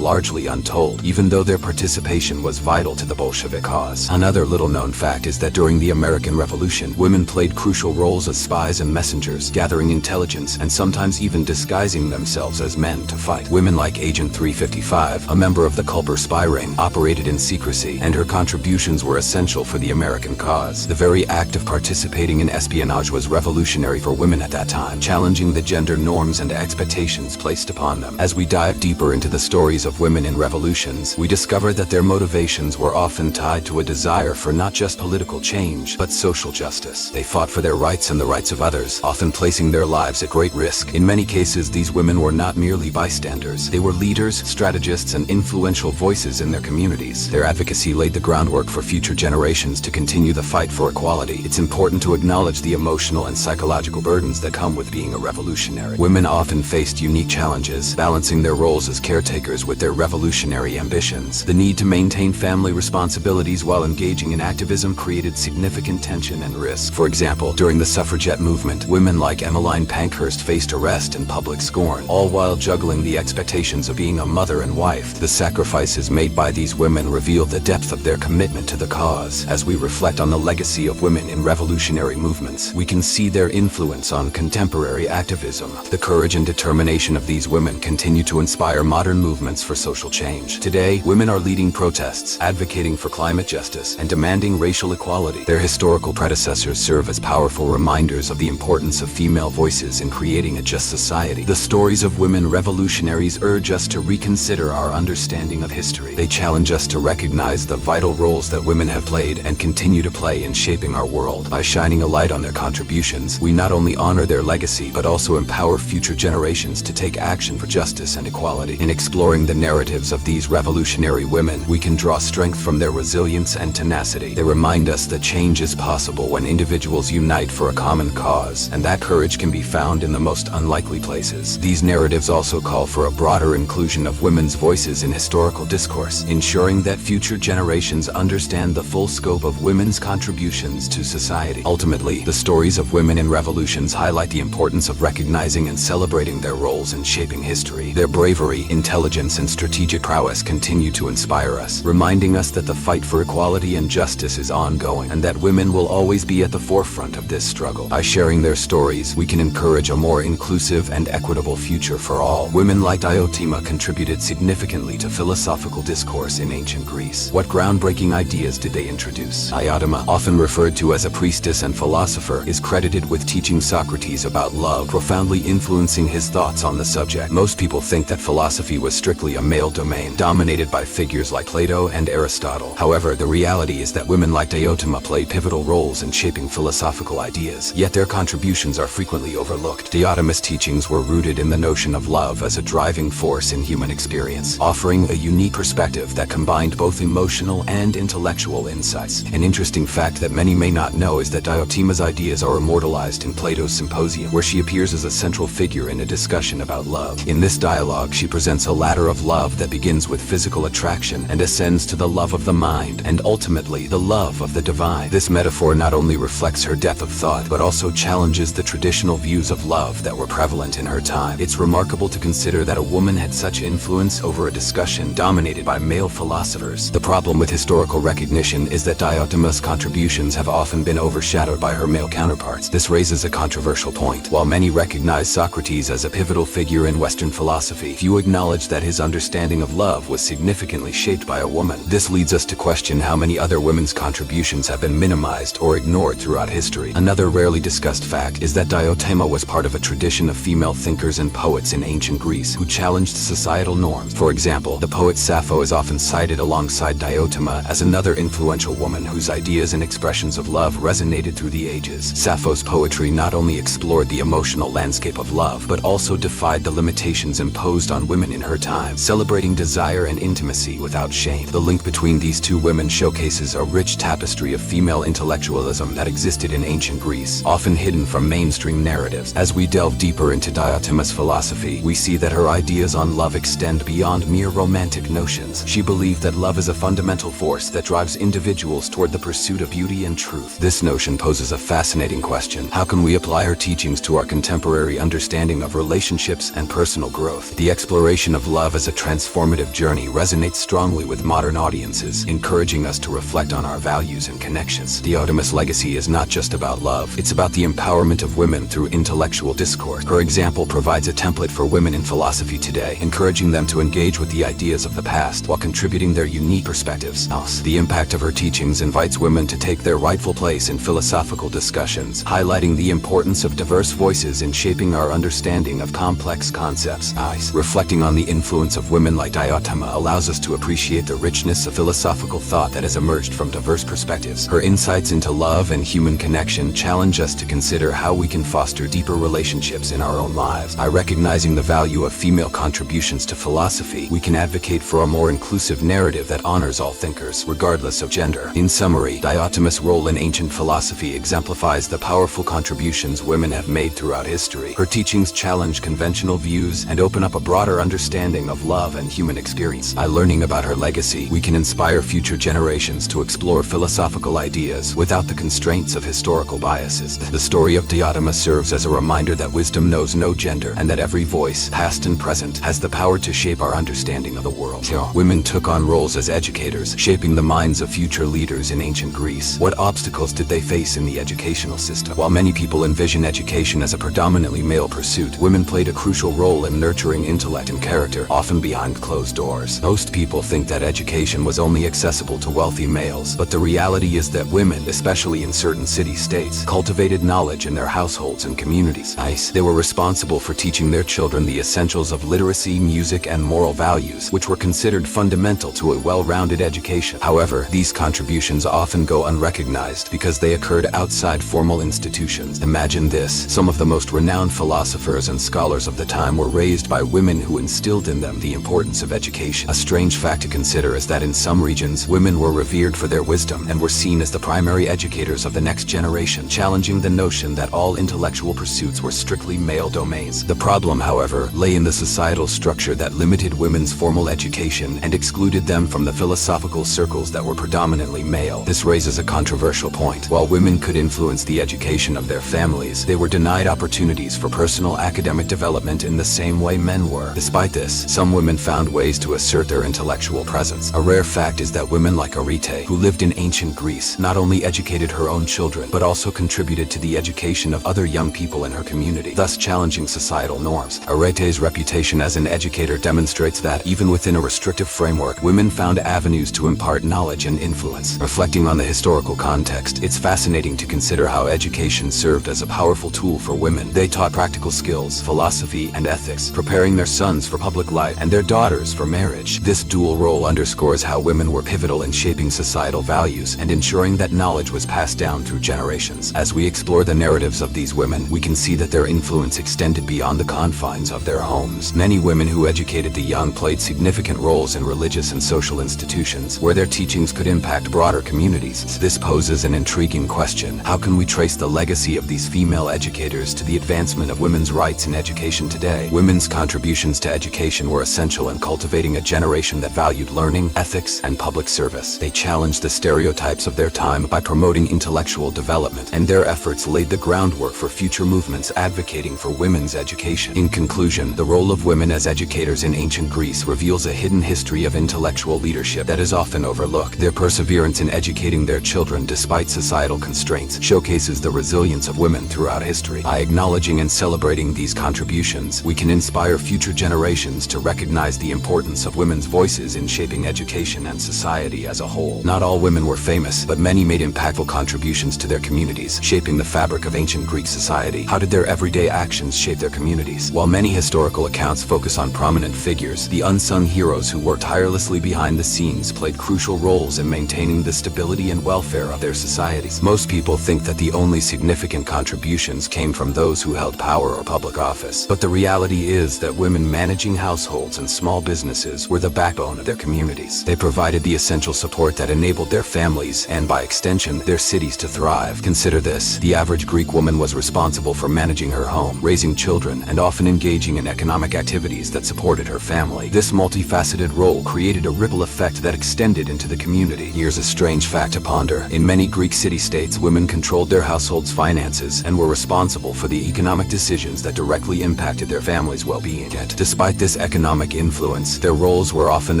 largely untold, even though their participation was vital to the Bolshevik cause. Another little-known fact is that during the American Revolution, women played crucial roles as spies and messengers, gathering intelligence and sometimes even disguising themselves as men to fight. Women like Agent 355, a member of the Culper spy ring, operated in secrecy, and her contributions were essential for the American cause. The very act of participating in espionage was revolutionary for women at that time, challenging the gender norms and expectations placed upon them. As we dive deeper into the stories of women in revolutions, we discover that their motivations were often tied to a desire for not just political change, but social justice. They fought for their rights and the rights of others, often placing their lives at great risk. In many cases, these women were not merely bystanders. They were leaders, strategists, and influential voices in their communities. Their advocacy laid the groundwork for future generations to continue the fight for equality. It's important to acknowledge the emotional and psychological burdens that come with being a revolutionary. Women often faced unique challenges, balancing their roles as caretakers with their revolutionary ambitions. The need to maintain family responsibilities while engaging in activism created significant tension and risk. For example, during the suffragette movement, women like Emmeline Pankhurst faced arrest and public scorn, all while juggling the expectations of being a mother and wife. The sacrifices made by these women reveal the depth of their commitment to the cause. As we reflect on the legacy of women in revolutionary movements, we can see their influence on contemporary activism. The courage and determination of these women continue to inspire modern movements for social change. Today, women are leading protests, advocating for climate justice, and demanding racial equality. Their historical predecessors serve as powerful reminders of the importance of female voices in creating a just society. The stories of women revolutionaries urge us to reconsider our understanding of history. They challenge us to recognize the vital roles that women have played and continue to play in shaping our world. By shining a light on their contributions, we not only honor their legacy, but also empower future generations to take action for justice and equality. In exploring the narratives of these revolutionary women, we can draw strength from their resilience and tenacity. They remind us that change is possible when individuals unite for a common cause, and that courage can be found in the most unlikely places. These narratives also call for a broader inclusion of women's voices in historical discourse, ensuring that future generations understand the full scope of women's contributions to society. Ultimately, the stories of women in revolutions highlight the importance of recognizing and celebrating their roles in shaping history. Their bravery, intelligence, and strategic prowess continue to inspire us, reminding us that the fight for equality and justice is ongoing, and that women will always be at the forefront of this struggle. By sharing their stories, we can encourage a more inclusive and equitable future for all. Women like Diotima contributed significantly to philosophical discourse in ancient Greece. What groundbreaking ideas did they introduce? Diotima, often referred to as a priestess and philosopher, is credited with teaching Socrates about love, profoundly influencing his thoughts on the subject. Most people think that philosophy was strictly a male domain, dominated by figures like Plato and Aristotle. However, the reality is that women like Diotima played pivotal roles in shaping philosophical ideas, yet their contributions are frequently overlooked. Diotima's teachings were rooted in the notion of love as a driving force in human experience, offering a unique perspective that combined both emotional and intellectual insights. An interesting fact that many may not know is that Diotima's ideas are immortalized in Plato's Symposium, where she appears as a central figure in a discussion about love. In this dialogue, she presents a ladder of love that begins with physical attraction and ascends to the love of the mind, and ultimately the love of the divine. This metaphor not only reflects her depth of thought, but also challenges the traditional views of love that were prevalent in her time. It's remarkable to consider that a woman had such influence over a discussion dominated by male philosophers. The problem with historical recognition is that Diotima's contributions have often been overshadowed by her male counterparts. This raises a controversial point. While many recognize Socrates as a pivotal figure in Western philosophy, few acknowledge that his understanding of love was significantly shaped by a woman. This leads us to question how many other women's contributions have been minimized or ignored throughout history. Another rarely discussed fact is that Diotima was part of a tradition of female thinkers and poets in ancient Greece who challenged societal norms. For example, the poet Sappho is often cited alongside Diotima as another influential woman whose ideas and expressions of love resonated through the ages. Sappho's poetry not only explored the emotional landscape of love, but also defied the limitations imposed on women in her time, celebrating desire and intimacy without shame. The link between these two women showcases a rich tapestry of female intellectualism that existed in ancient Greece, often hidden from mainstream narratives. As we delve deeper into Diotima's philosophy, we see that her ideas on love extend beyond mere romantic notions. She believed that love is a fundamental force that drives individuals toward the pursuit of beauty and truth. This notion poses a fascinating question. How can we apply her teachings to our contemporary understanding of relationships and personal growth? The exploration of love as a transformative journey resonates strongly with modern audiences, encouraging us to reflect on our values and connections. Diotima's legacy is not just about love, it's about the empowerment of women through intellectual discourse. Her example provides a template for women in philosophy today, encouraging them to engage with the ideas of the past while contributing their unique perspectives. The impact of her teachings invites women to take their rightful place in philosophical discussions, highlighting the importance of diverse voices in shaping our understanding of complex concepts. Reflecting on the influence of women like Diotima allows us to appreciate the richness of philosophical thought that has emerged from diverse perspectives. Her insights into love and human connection challenge us to consider how we can foster deeper relationships in our own lives. By recognizing the value of female contributions to philosophy, we can advocate for a more inclusive narrative that honors all thinkers, regardless of gender. In summary, Diotima's role in ancient philosophy exemplifies the powerful contributions women have made throughout history. Her teachings challenge conventional views and open up a broader understanding of love and human experience. By learning about her legacy, we can inspire future generations to explore philosophical ideas without the constraints of historical biases. The story of Diotima serves as a reminder that wisdom knows no gender and that every voice, past and present, has the power to shape our understanding of the world. Women took on roles as educators, shaping the minds of future leaders in ancient Greece. What obstacles did they face in the educational system? While many people envision education as a predominantly male pursuit, women played a crucial role in nurturing intellect and character, often behind closed doors. Most people think that education was only accessible to wealthy males, but the reality is that women, especially in certain city-states, cultivated knowledge in their households and communities. They were responsible for teaching their children the essentials of literacy, music, and moral values, which were considered fundamental to a well-rounded education. However, these contributions often go unrecognized because they occurred outside formal institutions. Imagine this: some of the most renowned philosophers and scholars of the time were raised by women who instilled in them the importance of education. A strange fact to consider is that in some regions, women were revered for their wisdom and were seen as the primary educators of the next generation, challenging the notion that all intellectual pursuits were strictly male domains. The problem, however, lay in the societal structure that limited women's formal education and excluded them from the philosophical circles that were predominantly male. This raises a controversial point. While women could influence the education of their families, they were denied opportunities for personal academic development in the same way men were. Despite this, some women found ways to assert their intellectual presence. A rare fact is that women like Arete, who lived in ancient Greece, not only educated her own children, but also contributed to the education of other young people in her community, thus challenging societal norms. Arete's reputation as an educator demonstrates that, even within a restrictive framework, women found avenues to impart knowledge and influence. Reflecting on the historical context, it's fascinating to consider how education served as a powerful tool for women. They taught practical skills, philosophy, and ethics, preparing their sons for public life and their daughters for marriage. This dual role underscores how women were pivotal in shaping societal values and ensuring that knowledge was passed down through generations. As we explore the narratives of these women, we can see that their influence extended beyond the confines of their homes. Many women who educated the young played significant roles in religious and social institutions, where their teachings could impact broader communities. This poses an intriguing question. How can we trace the legacy of these female educators to the advancement of women's rights in education today? Women's contributions to education were essential in cultivating a generation that valued learning, ethics, and public service. They challenged the stereotypes of their time by promoting intellectual development, and their efforts laid the groundwork for future movements advocating for women's education. In conclusion, the role of women as educators in ancient Greece reveals a hidden history of intellectual leadership that is often overlooked. Their perseverance in educating their children despite societal constraints showcases the resilience of women throughout history. By acknowledging and celebrating these contributions, we can inspire future generations to recognize the importance of women's voices in shaping education and society as a whole. Not all women were famous, but many made impactful contributions to their communities, shaping the fabric of ancient Greek society. How did their everyday actions shape their communities? While many historical accounts focus on prominent figures, the unsung heroes who worked tirelessly behind the scenes played crucial roles in maintaining the stability and welfare of their societies. Most people think that the only significant contributions came from those who held power or public office, but the reality is that women managing households and small businesses were the backbone of their communities. They provided the essential support that enabled their families, and by extension, their cities to thrive. Consider this: the average Greek woman was responsible for managing managing her home, raising children, and often engaging in economic activities that supported her family. This multifaceted role created a ripple effect that extended into the community. Here's a strange fact to ponder. In many Greek city-states, women controlled their household's finances and were responsible for the economic decisions that directly impacted their family's well-being. Yet, despite this economic influence, their roles were often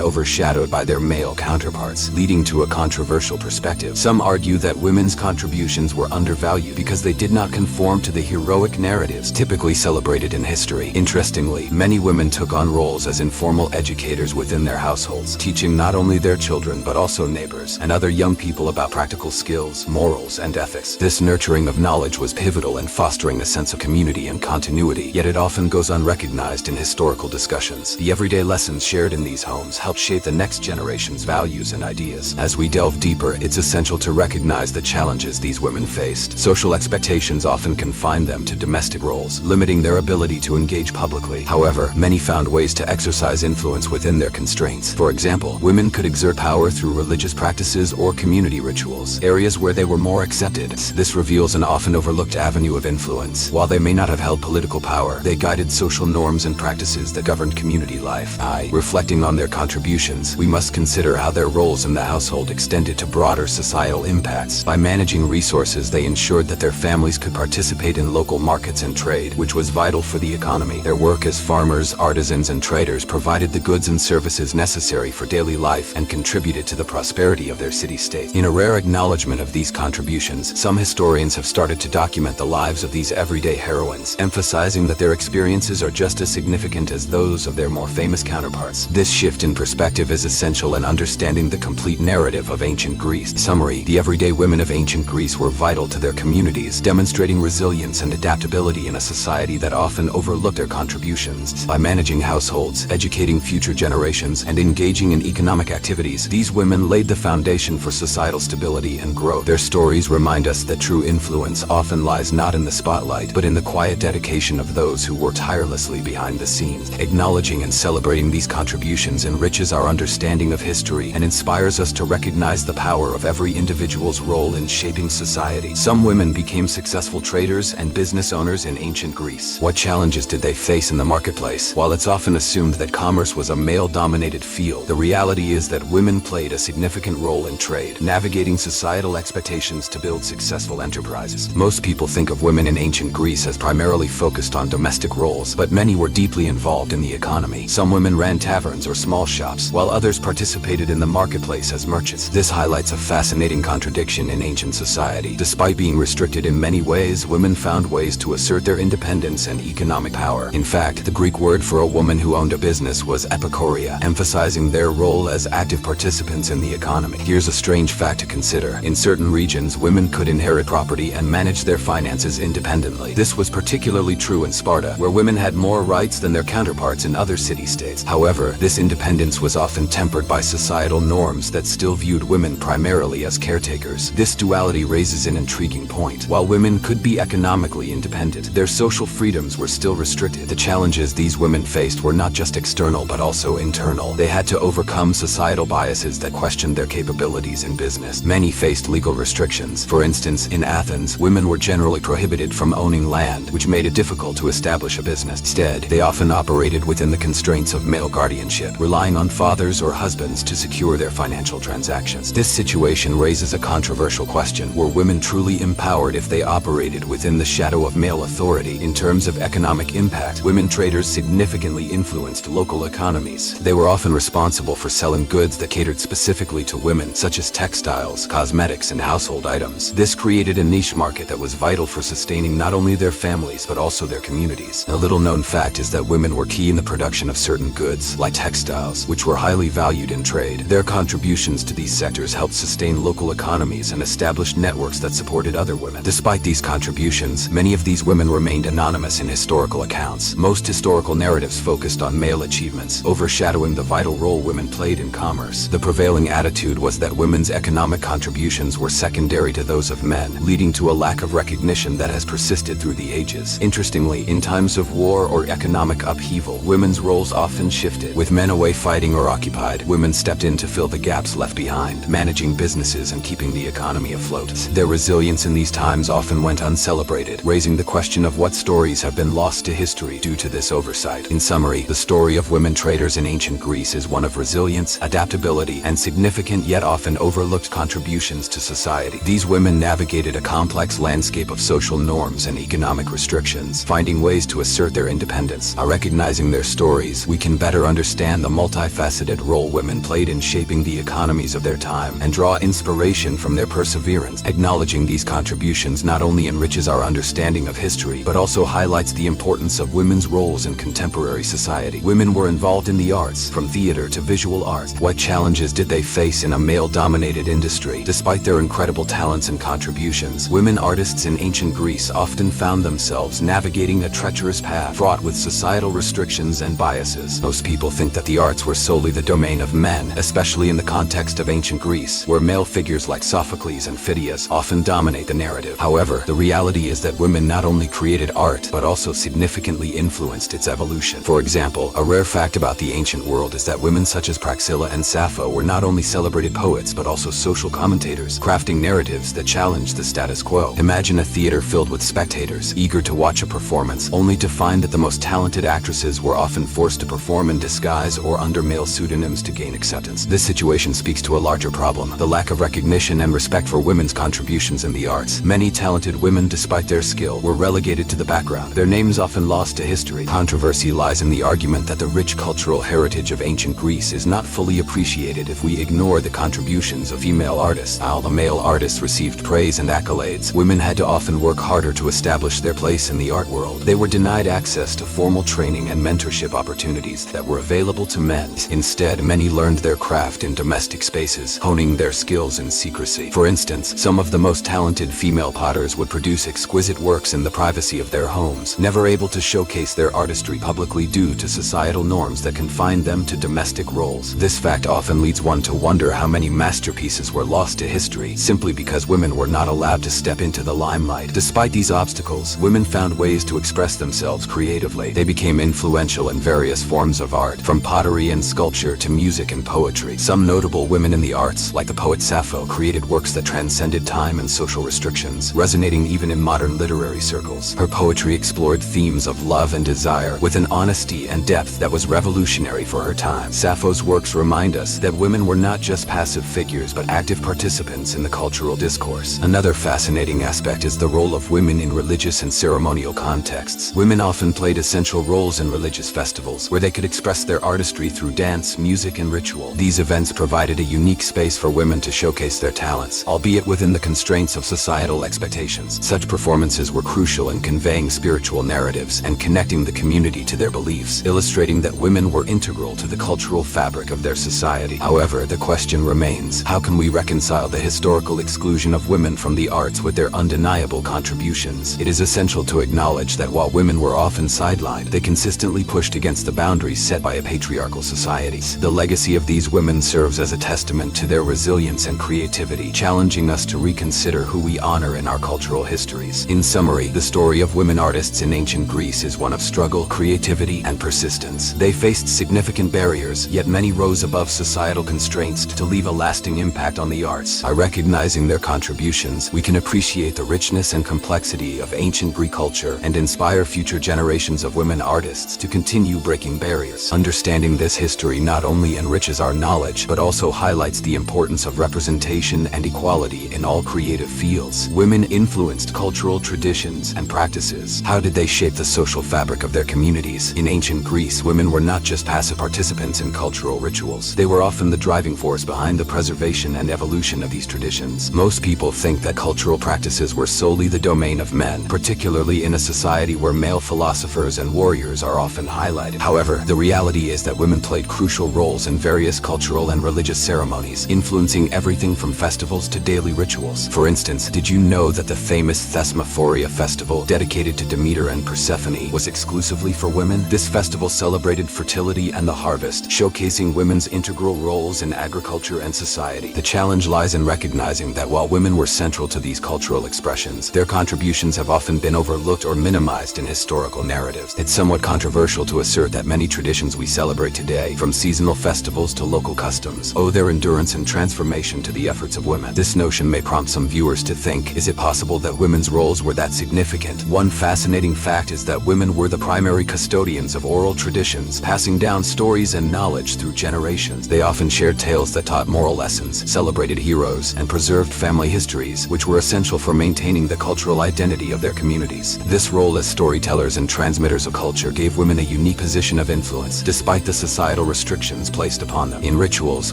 overshadowed by their male counterparts, leading to a controversial perspective. Some argue that women's contributions were undervalued because they did not conform to the heroic narratives typically celebrated in history. Interestingly, many women took on roles as informal educators within their households, teaching not only their children but also neighbors and other young people about practical skills, morals, and ethics. This nurturing of knowledge was pivotal in fostering a sense of community and continuity, yet it often goes unrecognized in historical discussions. The everyday lessons shared in these homes help shape the next generation's values and ideas. As we delve deeper, it's essential to recognize the challenges these women faced. Social expectations often confine them to domestic roles, limiting their ability to engage publicly. However, many found ways to exercise influence within their constraints. For example, women could exert power through religious practices or community rituals, areas where they were more accepted. This reveals an often overlooked avenue of influence. While they may not have held political power, they guided social norms and practices that governed community life. Reflecting on their contributions, we must consider how their roles in the household extended to broader societal impacts. By managing resources, they ensured that their families could participate in local markets and trade, which was vital for the economy. Their work as farmers, artisans, and traders provided the goods and services necessary for daily life and contributed to the prosperity of their city-state. In a rare acknowledgement of these contributions, some historians have started to document the lives of these everyday heroines, emphasizing that their experiences are just as significant as those of their more famous counterparts. This shift in perspective is essential in understanding the complete narrative of ancient Greece. Summary: the everyday women of ancient Greece were vital to their communities, demonstrating resilience and adaptability in a society that often overlooked their contributions. By managing households, educating future generations, and engaging in economic activities, these women laid the foundation for societal stability and growth. Their stories remind us that true influence often lies not in the spotlight, but in the quiet dedication of those who work tirelessly behind the scenes. Acknowledging and celebrating these contributions enriches our understanding of history and inspires us to recognize the power of every individual's role in shaping society. Some women became successful traders and business owners in ancient Greece. What challenges did they face in the marketplace? While it's often assumed that commerce was a male-dominated field, the reality is that women played a significant role in trade, navigating societal expectations to build successful enterprises. Most people think of women in ancient Greece as primarily focused on domestic roles, but many were deeply involved in the economy. Some women ran taverns or small shops, while others participated in the marketplace as merchants. This highlights a fascinating contradiction in ancient society. Despite being restricted in many ways, women found ways to assert their independence and economic power. In fact, the Greek word for a woman who owned a business was epikoria, emphasizing their role as active participants in the economy. Here's a strange fact to consider. In certain regions, women could inherit property and manage their finances independently. This was particularly true in Sparta, where women had more rights than their counterparts in other city-states. However, this independence was often tempered by societal norms that still viewed women primarily as caretakers. This duality raises an intriguing point. While women could be economically independent, their social freedoms were still restricted. The challenges these women faced were not just external but also internal. They had to overcome societal biases that questioned their capabilities in business. Many faced legal restrictions. For instance, in Athens, women were generally prohibited from owning land, which made it difficult to establish a business. Instead, they often operated within the constraints of male guardianship, relying on fathers or husbands to secure their financial transactions. This situation raises a controversial question. Were women truly empowered if they operated within the shadow of male authority? In terms of economic impact, women traders significantly influenced local economies. They were often responsible for selling goods that catered specifically to women, such as textiles, cosmetics, and household items. This created a niche market that was vital for sustaining not only their families but also their communities. A little-known fact is that women were key in the production of certain goods, like textiles, which were highly valued in trade. Their contributions to these sectors helped sustain local economies and establish networks that supported other women. Despite these contributions, many of these women remained anonymous in historical accounts. Most historical narratives focused on male achievements, overshadowing the vital role women played in commerce. The prevailing attitude was that women's economic contributions were secondary to those of men, leading to a lack of recognition that has persisted through the ages. Interestingly, in times of war or economic upheaval, women's roles often shifted. With men away fighting or occupied, women stepped in to fill the gaps left behind, managing businesses and keeping the economy afloat. Their resilience in these times often went uncelebrated, raising raising the question of what stories have been lost to history due to this oversight. In summary, the story of women traders in ancient Greece is one of resilience, adaptability, and significant yet often overlooked contributions to society. These women navigated a complex landscape of social norms and economic restrictions, finding ways to assert their independence. By recognizing their stories, we can better understand the multifaceted role women played in shaping the economies of their time and draw inspiration from their perseverance. Acknowledging these contributions not only enriches our understanding of history, but also highlights the importance of women's roles in contemporary society. Women were involved in the arts, from theater to visual art. What challenges did they face in a male-dominated industry? Despite their incredible talents and contributions, women artists in ancient Greece often found themselves navigating a treacherous path fraught with societal restrictions and biases. Most people think that the arts were solely the domain of men, especially in the context of ancient Greece, where male figures like Sophocles and Phidias often dominate the narrative. However, the reality is that women not only created art, but also significantly influenced its evolution. For example, a rare fact about the ancient world is that women such as Praxilla and Sappho were not only celebrated poets, but also social commentators, crafting narratives that challenged the status quo. Imagine a theater filled with spectators, eager to watch a performance, only to find that the most talented actresses were often forced to perform in disguise or under male pseudonyms to gain acceptance. This situation speaks to a larger problem: the lack of recognition and respect for women's contributions in the arts. Many talented women, despite their skill, were relegated to the background, their names often lost to history. Controversy lies in the argument that the rich cultural heritage of ancient Greece is not fully appreciated if we ignore the contributions of female artists. While the male artists received praise and accolades, women had to often work harder to establish their place in the art world. They were denied access to formal training and mentorship opportunities that were available to men. Instead, many learned their craft in domestic spaces, honing their skills in secrecy. For instance, some of the most talented female potters would produce exquisite works in the privacy of their homes, never able to showcase their artistry publicly due to societal norms that confined them to domestic roles. This fact often leads one to wonder how many masterpieces were lost to history simply because women were not allowed to step into the limelight. Despite these obstacles, women found ways to express themselves creatively. They became influential in various forms of art, from pottery and sculpture to music and poetry. Some notable women in the arts, like the poet Sappho, created works that transcended time and social restrictions, resonating even in modern literary circles. Her poetry explored themes of love and desire with an honesty and depth that was revolutionary for her time. Sappho's works remind us that women were not just passive figures but active participants in the cultural discourse. Another fascinating aspect is the role of women in religious and ceremonial contexts. Women often played essential roles in religious festivals, where they could express their artistry through dance, music, and ritual. These events provided a unique space for women to showcase their talents, albeit within the constraints of societal expectations. Such performances were crucial in conveying spiritual narratives and connecting the community to their beliefs, illustrating that women were integral to the cultural fabric of their society. However, the question remains: how can we reconcile the historical exclusion of women from the arts with their undeniable contributions? It is essential to acknowledge that while women were often sidelined, they consistently pushed against the boundaries set by a patriarchal society. The legacy of these women serves as a testament to their resilience and creativity, challenging us to reconsider who we honor in our cultural histories. In summary, the story of women artists in ancient Greece is one of struggle, creativity, and persistence. They faced significant barriers, yet many rose above societal constraints to leave a lasting impact on the arts. By recognizing their contributions, we can appreciate the richness and complexity of ancient Greek culture and inspire future generations of women artists to continue breaking barriers. Understanding this history not only enriches our knowledge, but also highlights the importance of representation and equality in all creative fields. Women influenced cultural traditions and practices. How did they shape the social fabric of their communities? In ancient Greece, women were not just passive participants in cultural rituals. They were often the driving force behind the preservation and evolution of these traditions. Most people think that cultural practices were solely the domain of men, particularly in a society where male philosophers and warriors are often highlighted. However, the reality is that women played crucial roles in various cultural and religious ceremonies, influencing everything from festivals to daily rituals. For instance, did you know that the famous Thesmophoria festival, dedicated to Demeter and Persephone, was exclusively for women? This festival celebrated fertility and the harvest, showcasing women's integral roles in agriculture and society. The challenge lies in recognizing that while women were central to these cultural expressions, their contributions have often been overlooked or minimized in historical narratives. It's somewhat controversial to assert that many traditions we celebrate today, from seasonal festivals to local customs, owe their endurance and transformation to the efforts of women. This notion may prompt some viewers to think, is it possible that women's roles were that significant. One fascinating fact is that women were the primary custodians of oral traditions, passing down stories and knowledge through generations. They often shared tales that taught moral lessons, celebrated heroes, and preserved family histories, which were essential for maintaining the cultural identity of their communities. This role as storytellers and transmitters of culture gave women a unique position of influence, despite the societal restrictions placed upon them. In rituals,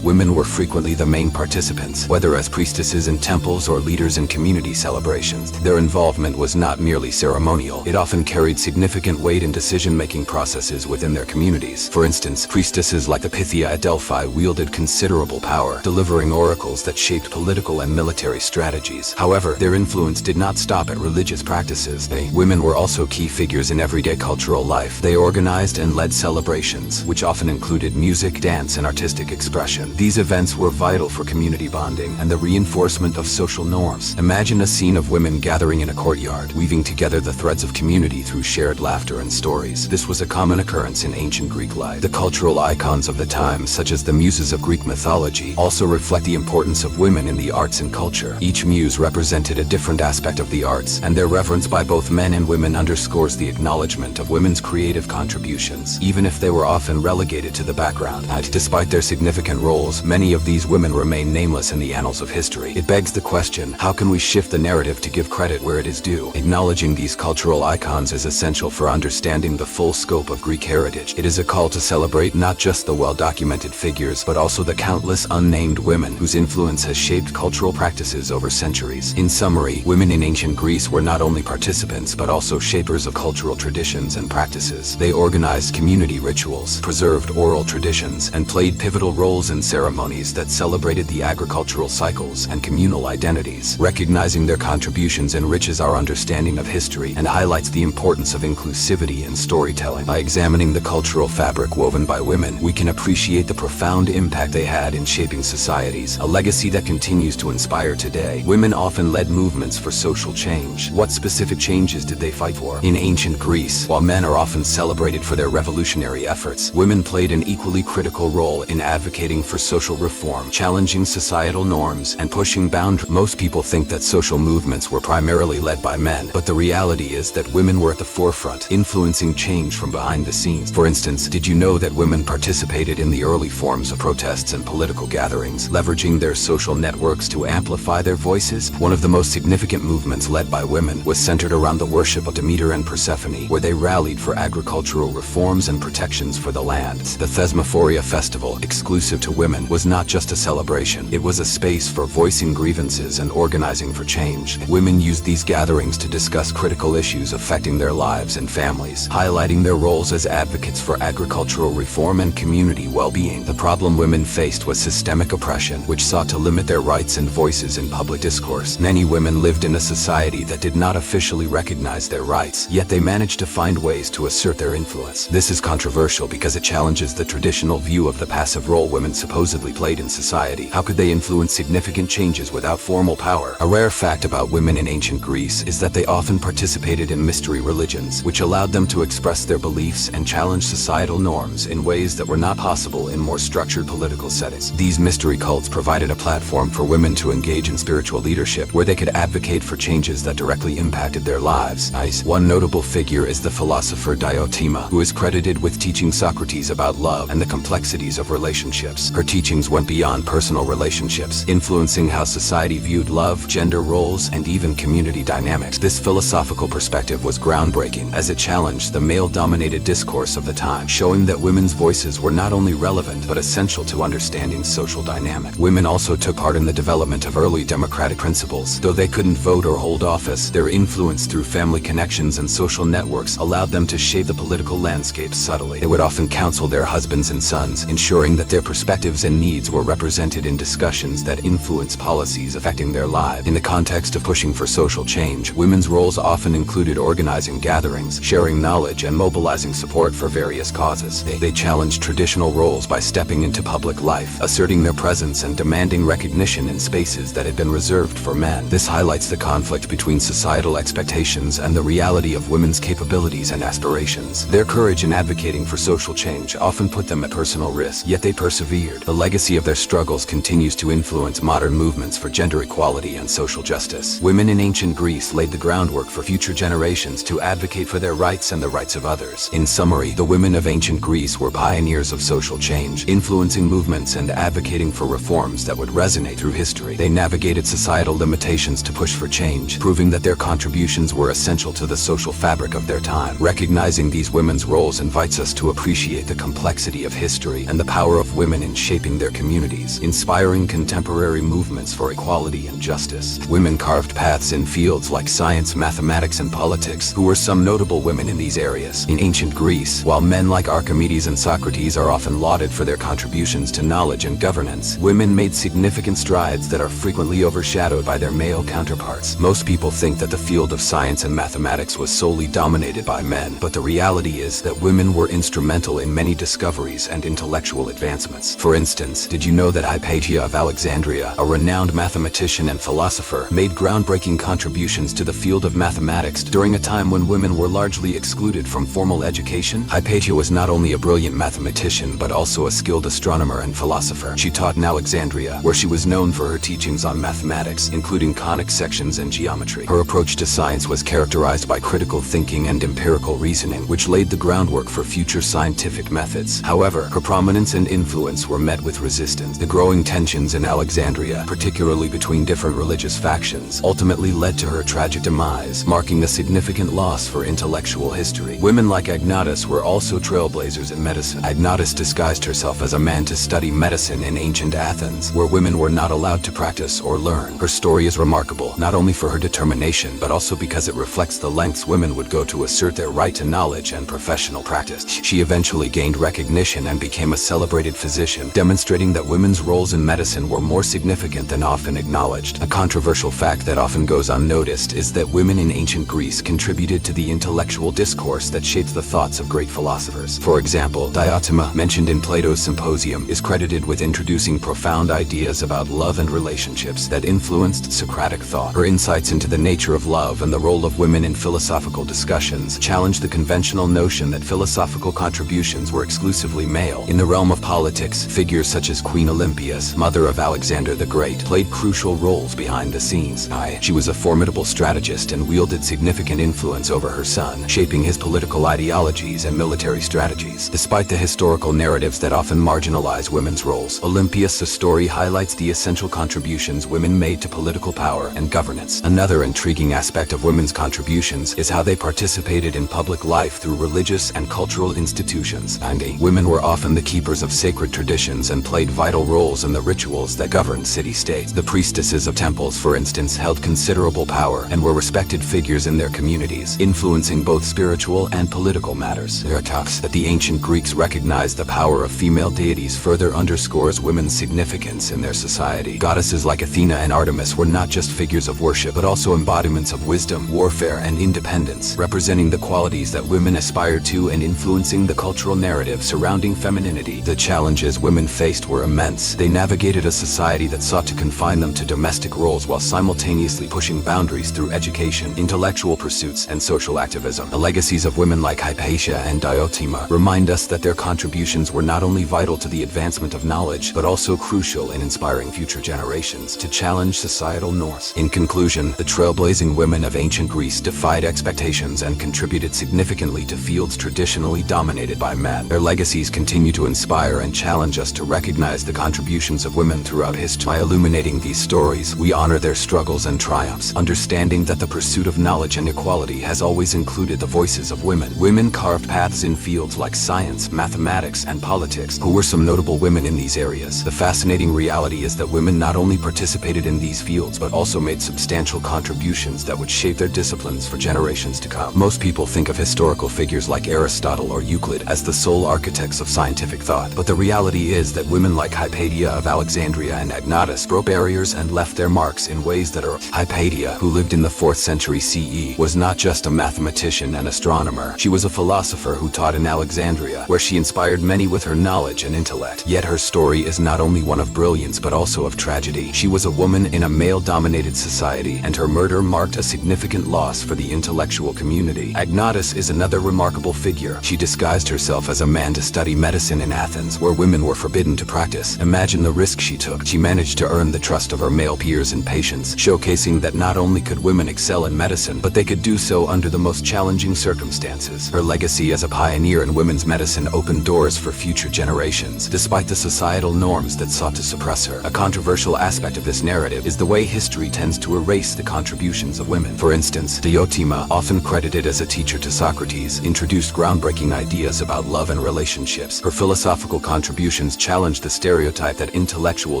women were frequently the main participants, whether as priestesses in temples or leaders in community celebrations. Their involvement was not merely ceremonial. It often carried significant weight in decision-making processes within their communities. For instance, priestesses like the Pythia at Delphi wielded considerable power, delivering oracles that shaped political and military strategies. However, their influence did not stop at religious practices. Women were also key figures in everyday cultural life. They organized and led celebrations, which often included music, dance, and artistic expression. These events were vital for community bonding and the reinforcement of social norms. Imagine a scene of women gathering in a courtyard, weaving together the threads of community through shared laughter and stories. This was a common occurrence in ancient Greek life. The cultural icons of the time, such as the muses of Greek mythology, also reflect the importance of women in the arts and culture. Each muse represented a different aspect of the arts, and their reverence by both men and women underscores the acknowledgement of women's creative contributions, even if they were often relegated to the background. Despite their significant roles, many of these women remain nameless in the annals of history. It begs the question, how can we shift the narrative to give credit where it is due? Acknowledging these cultural icons is essential for understanding the full scope of Greek heritage. It is a call to celebrate not just the well-documented figures, but also the countless unnamed women whose influence has shaped cultural practices over centuries. In summary, women in ancient Greece were not only participants, but also shapers of cultural traditions and practices. They organized community rituals, preserved oral traditions, and played pivotal roles in ceremonies that celebrated the agricultural cycles and communal identities. Recognizing their contributions enriches our understanding of history and highlights the importance of inclusivity in storytelling. By examining the cultural fabric woven by women, we can appreciate the profound impact they had in shaping societies, a legacy that continues to inspire today. Women often led movements for social change. What specific changes did they fight for? In ancient Greece, while men are often celebrated for their revolutionary efforts, women played an equally critical role in advocating for social reform, challenging societal norms, and pushing boundaries. Most people think that social movements were primarily led by men, but the reality is that women were at the forefront, influencing change from behind the scenes. For instance, did you know that women participated in the early forms of protests and political gatherings, leveraging their social networks to amplify their voices? One of the most significant movements led by women was centered around the worship of Demeter and Persephone, where they rallied for agricultural reforms and protections for the land. The Thesmophoria festival, exclusive to women, was not just a celebration. It was a space for voicing grievances and organizing for change. Women used these gatherings to discuss critical issues affecting their lives and families, highlighting their roles as advocates for agricultural reform and community well-being. The problem women faced was systemic oppression, which sought to limit their rights and voices in public discourse. Many women lived in a society that did not officially recognize their rights, yet they managed to find ways to assert their influence. This is controversial because it challenges the traditional view of the passive role women supposedly played in society. How could they influence significant changes without formal power? A rare fact about women in ancient Greece is that they often participated in mystery religions, which allowed them to express their beliefs and challenge societal norms in ways that were not possible in more structured political settings. These mystery cults provided a platform for women to engage in spiritual leadership, where they could advocate for changes that directly impacted their lives. One notable figure is the philosopher Diotima, who is credited with teaching Socrates about love and the complexities of relationships. Her teachings went beyond personal relationships, influencing how society viewed love, gender roles, and even community dynamics. This philosophical perspective was groundbreaking, as it challenged the male-dominated discourse of the time, showing that women's voices were not only relevant but essential to understanding social dynamics. Women also took part in the development of early democratic principles. Though they couldn't vote or hold office, their influence through family connections and social networks allowed them to shape the political landscape subtly. They would often counsel their husbands and sons, ensuring that their perspectives and needs were represented in discussions that influenced policies affecting their lives. In the context of pushing for social change, women's roles often included organizing gatherings, sharing knowledge, and mobilizing support for various causes. They challenged traditional roles by stepping into public life, asserting their presence and demanding recognition in spaces that had been reserved for men. This highlights the conflict between societal expectations and the reality of women's capabilities and aspirations. Their courage in advocating for social change often put them at personal risk, yet they persevered. The legacy of their struggles continues to influence modern movements for gender equality and social justice. Women in ancient Greece laid the groundwork for future generations to advocate for their rights and the rights of others. In summary, the women of ancient Greece were pioneers of social change, influencing movements and advocating for reforms that would resonate through history. They navigated societal limitations to push for change, proving that their contributions were essential to the social fabric of their time. Recognizing these women's roles invites us to appreciate the complexity of history and the power of women in shaping their communities, inspiring contemporary movements for equality and justice. Women carved paths in fields like science, mathematics, and politics, who were some notable women in these areas. In ancient Greece, while men like Archimedes and Socrates are often lauded for their contributions to knowledge and governance, women made significant strides that are frequently overshadowed by their male counterparts. Most people think that the field of science and mathematics was solely dominated by men, but the reality is that women were instrumental in many discoveries and intellectual advancements. For instance, did you know that Hypatia of Alexandria, a renowned mathematician and philosopher, made groundbreaking contributions to the field of mathematics during a time when women were largely excluded from formal education? Hypatia was not only a brilliant mathematician but also a skilled astronomer and philosopher. She taught in Alexandria, where she was known for her teachings on mathematics, including conic sections and geometry. Her approach to science was characterized by critical thinking and empirical reasoning, which laid the groundwork for future scientific methods. However, her prominence and influence were met with resistance. The growing tensions in Alexandria, particularly between different religious factions, ultimately led to her tragic demise, marking a significant loss for intellectual history. Women like Agnatis were also trailblazers in medicine. Agnatis disguised herself as a man to study medicine in ancient Athens, where women were not allowed to practice or learn. Her story is remarkable, not only for her determination, but also because it reflects the lengths women would go to assert their right to knowledge and professional practice. She eventually gained recognition and became a celebrated physician, demonstrating that women's roles in medicine were more significant than often acknowledged. A controversial fact that often goes unnoticed is that women in ancient Greece contributed to the intellectual discourse that shaped the thoughts of great philosophers. For example, Diotima, mentioned in Plato's Symposium, is credited with introducing profound ideas about love and relationships that influenced Socratic thought. Her insights into the nature of love and the role of women in philosophical discussions challenged the conventional notion that philosophical contributions were exclusively male. In the realm of politics, figures such as Queen Olympias, mother of Alexander the Great, played crucial roles behind the scenes. She was a formidable strategist and wielded significant influence over her son, shaping his political ideologies and military strategies. Despite the historical narratives that often marginalize women's roles, Olympias' story highlights the essential contributions women made to political power and governance. Another intriguing aspect of women's contributions is how they participated in public life through religious and cultural institutions. Women were often the keepers of sacred traditions and played vital roles in the rituals that governed city-states. The priestesses of temples, for instance, held considerable power and were respected figures in their communities, influencing both spiritual and political matters. There are talks that the ancient Greeks recognized the power of female deities further underscores women's significance in their society. Goddesses like Athena and Artemis were not just figures of worship, but also embodiments of wisdom, warfare, and independence, representing the qualities that women aspired to and influencing the cultural narrative surrounding femininity. The challenges women faced were immense. They navigated a society that sought to confine them to domestic roles while simultaneously pushing boundaries through education, intellectual pursuits, and social activism. The legacies of women like Hypatia and Diotima remind us that their contributions were not only vital to the advancement of knowledge, but also crucial in inspiring future generations to challenge societal norms. In conclusion, the trailblazing women of ancient Greece defied expectations and contributed significantly to fields traditionally dominated by men. Their legacies continue to inspire and challenge us to recognize the contributions of women throughout history. By illuminating these stories, we honor their struggles and triumphs, understanding that the pursuit of knowledge and equality has always included the voices of women. Women carved paths in fields like science, mathematics, and politics, who were some notable women in these areas. The fascinating reality is that women not only participated in these fields, but also made substantial contributions that would shape their disciplines for generations to come. Most people think of historical figures like Aristotle or Euclid as the sole architects of scientific thought, but the reality is that women like Hypatia of Alexandria and Agnatis broke barriers and left their marks in ways that are. Hypatia, who lived in the 4th century CE, was not just a mathematician and astronomer. She was a philosopher who taught in Alexandria, where she inspired many with her knowledge and intellect. Yet her story is not only one of brilliance but also of tragedy. She was a woman in a male-dominated society, and her murder marked a significant loss for the intellectual community. Agnatis is another remarkable figure. She disguised herself as a man to study medicine in Athens, where women were forbidden to practice. Imagine the risk she took. She managed to earn the trust of her male peers and patients, showcasing that not only could women women excel in medicine, but they could do so under the most challenging circumstances. Her legacy as a pioneer in women's medicine opened doors for future generations, despite the societal norms that sought to suppress her. A controversial aspect of this narrative is the way history tends to erase the contributions of women. For instance, Diotima, often credited as a teacher to Socrates, introduced groundbreaking ideas about love and relationships. Her philosophical contributions challenged the stereotype that intellectual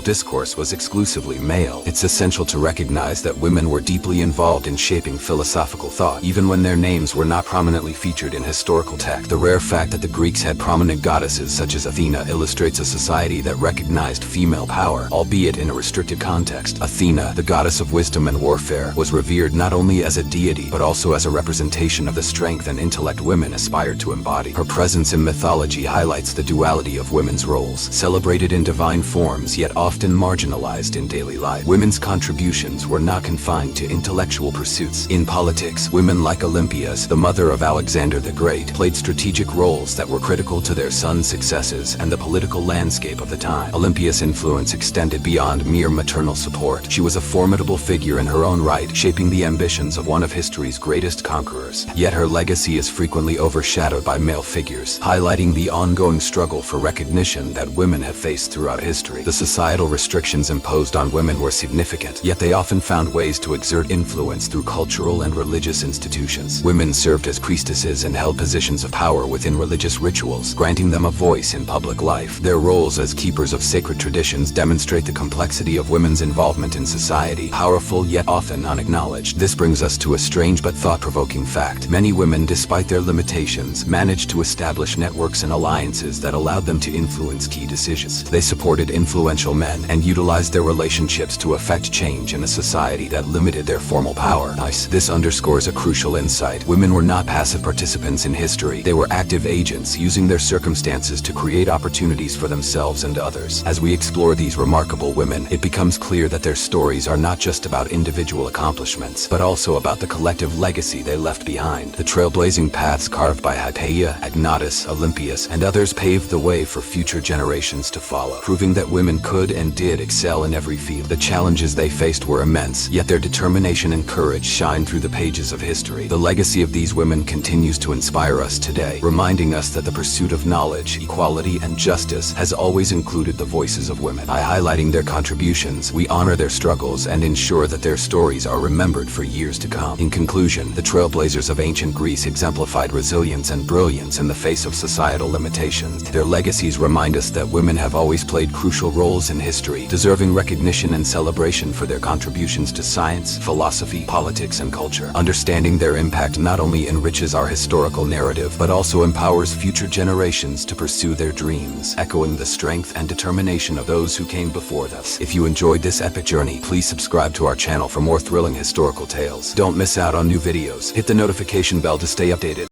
discourse was exclusively male. It's essential to recognize that women were deeply involved in shaping philosophical thought, even when their names were not prominently featured in historical text. The rare fact that the Greeks had prominent goddesses such as Athena illustrates a society that recognized female power, albeit in a restricted context. Athena, the goddess of wisdom and warfare, was revered not only as a deity, but also as a representation of the strength and intellect women aspired to embody. Her presence in mythology highlights the duality of women's roles, celebrated in divine forms yet often marginalized in daily life. Women's contributions were not confined to intellectual pursuits. In politics, women like Olympias, the mother of Alexander the Great, played strategic roles that were critical to their son's successes and the political landscape of the time. Olympias' influence extended beyond mere maternal support. She was a formidable figure in her own right, shaping the ambitions of one of history's greatest conquerors. Yet her legacy is frequently overshadowed by male figures, highlighting the ongoing struggle for recognition that women have faced throughout history. The societal restrictions imposed on women were significant, yet they often found ways to exert influence through cultural and religious institutions. Women served as priestesses and held positions of power within religious rituals, granting them a voice in public life. Their roles as keepers of sacred traditions demonstrate the complexity of women's involvement in society, powerful yet often unacknowledged. This brings us to a strange but thought-provoking fact. Many women, despite their limitations, managed to establish networks and alliances that allowed them to influence key decisions. They supported influential men and utilized their relationships to affect change in a society that limited their formal power. This underscores a crucial insight. Women were not passive participants in history. They were active agents, using their circumstances to create opportunities for themselves and others. As we explore these remarkable women, it becomes clear that their stories are not just about individual accomplishments, but also about the collective legacy they left behind. The trailblazing paths carved by Hygieia, Goddess, Olympias, and others paved the way for future generations to follow, proving that women could and did excel in every field. The challenges they faced were immense, yet their determination and courage shine through the pages of history. The legacy of these women continues to inspire us today, reminding us that the pursuit of knowledge, equality, and justice has always included the voices of women. By highlighting their contributions, we honor their struggles and ensure that their stories are remembered for years to come. In conclusion, the trailblazers of ancient Greece exemplified resilience and brilliance in the face of societal limitations. Their legacies remind us that women have always played crucial roles in history, deserving recognition and celebration for their contributions to science, philosophy, politics, and culture. Understanding their impact not only enriches our historical narrative, but also empowers future generations to pursue their dreams, echoing the strength and determination of those who came before us. If you enjoyed this epic journey, please subscribe to our channel for more thrilling historical tales. Don't miss out on new videos. Hit the notification bell to stay updated.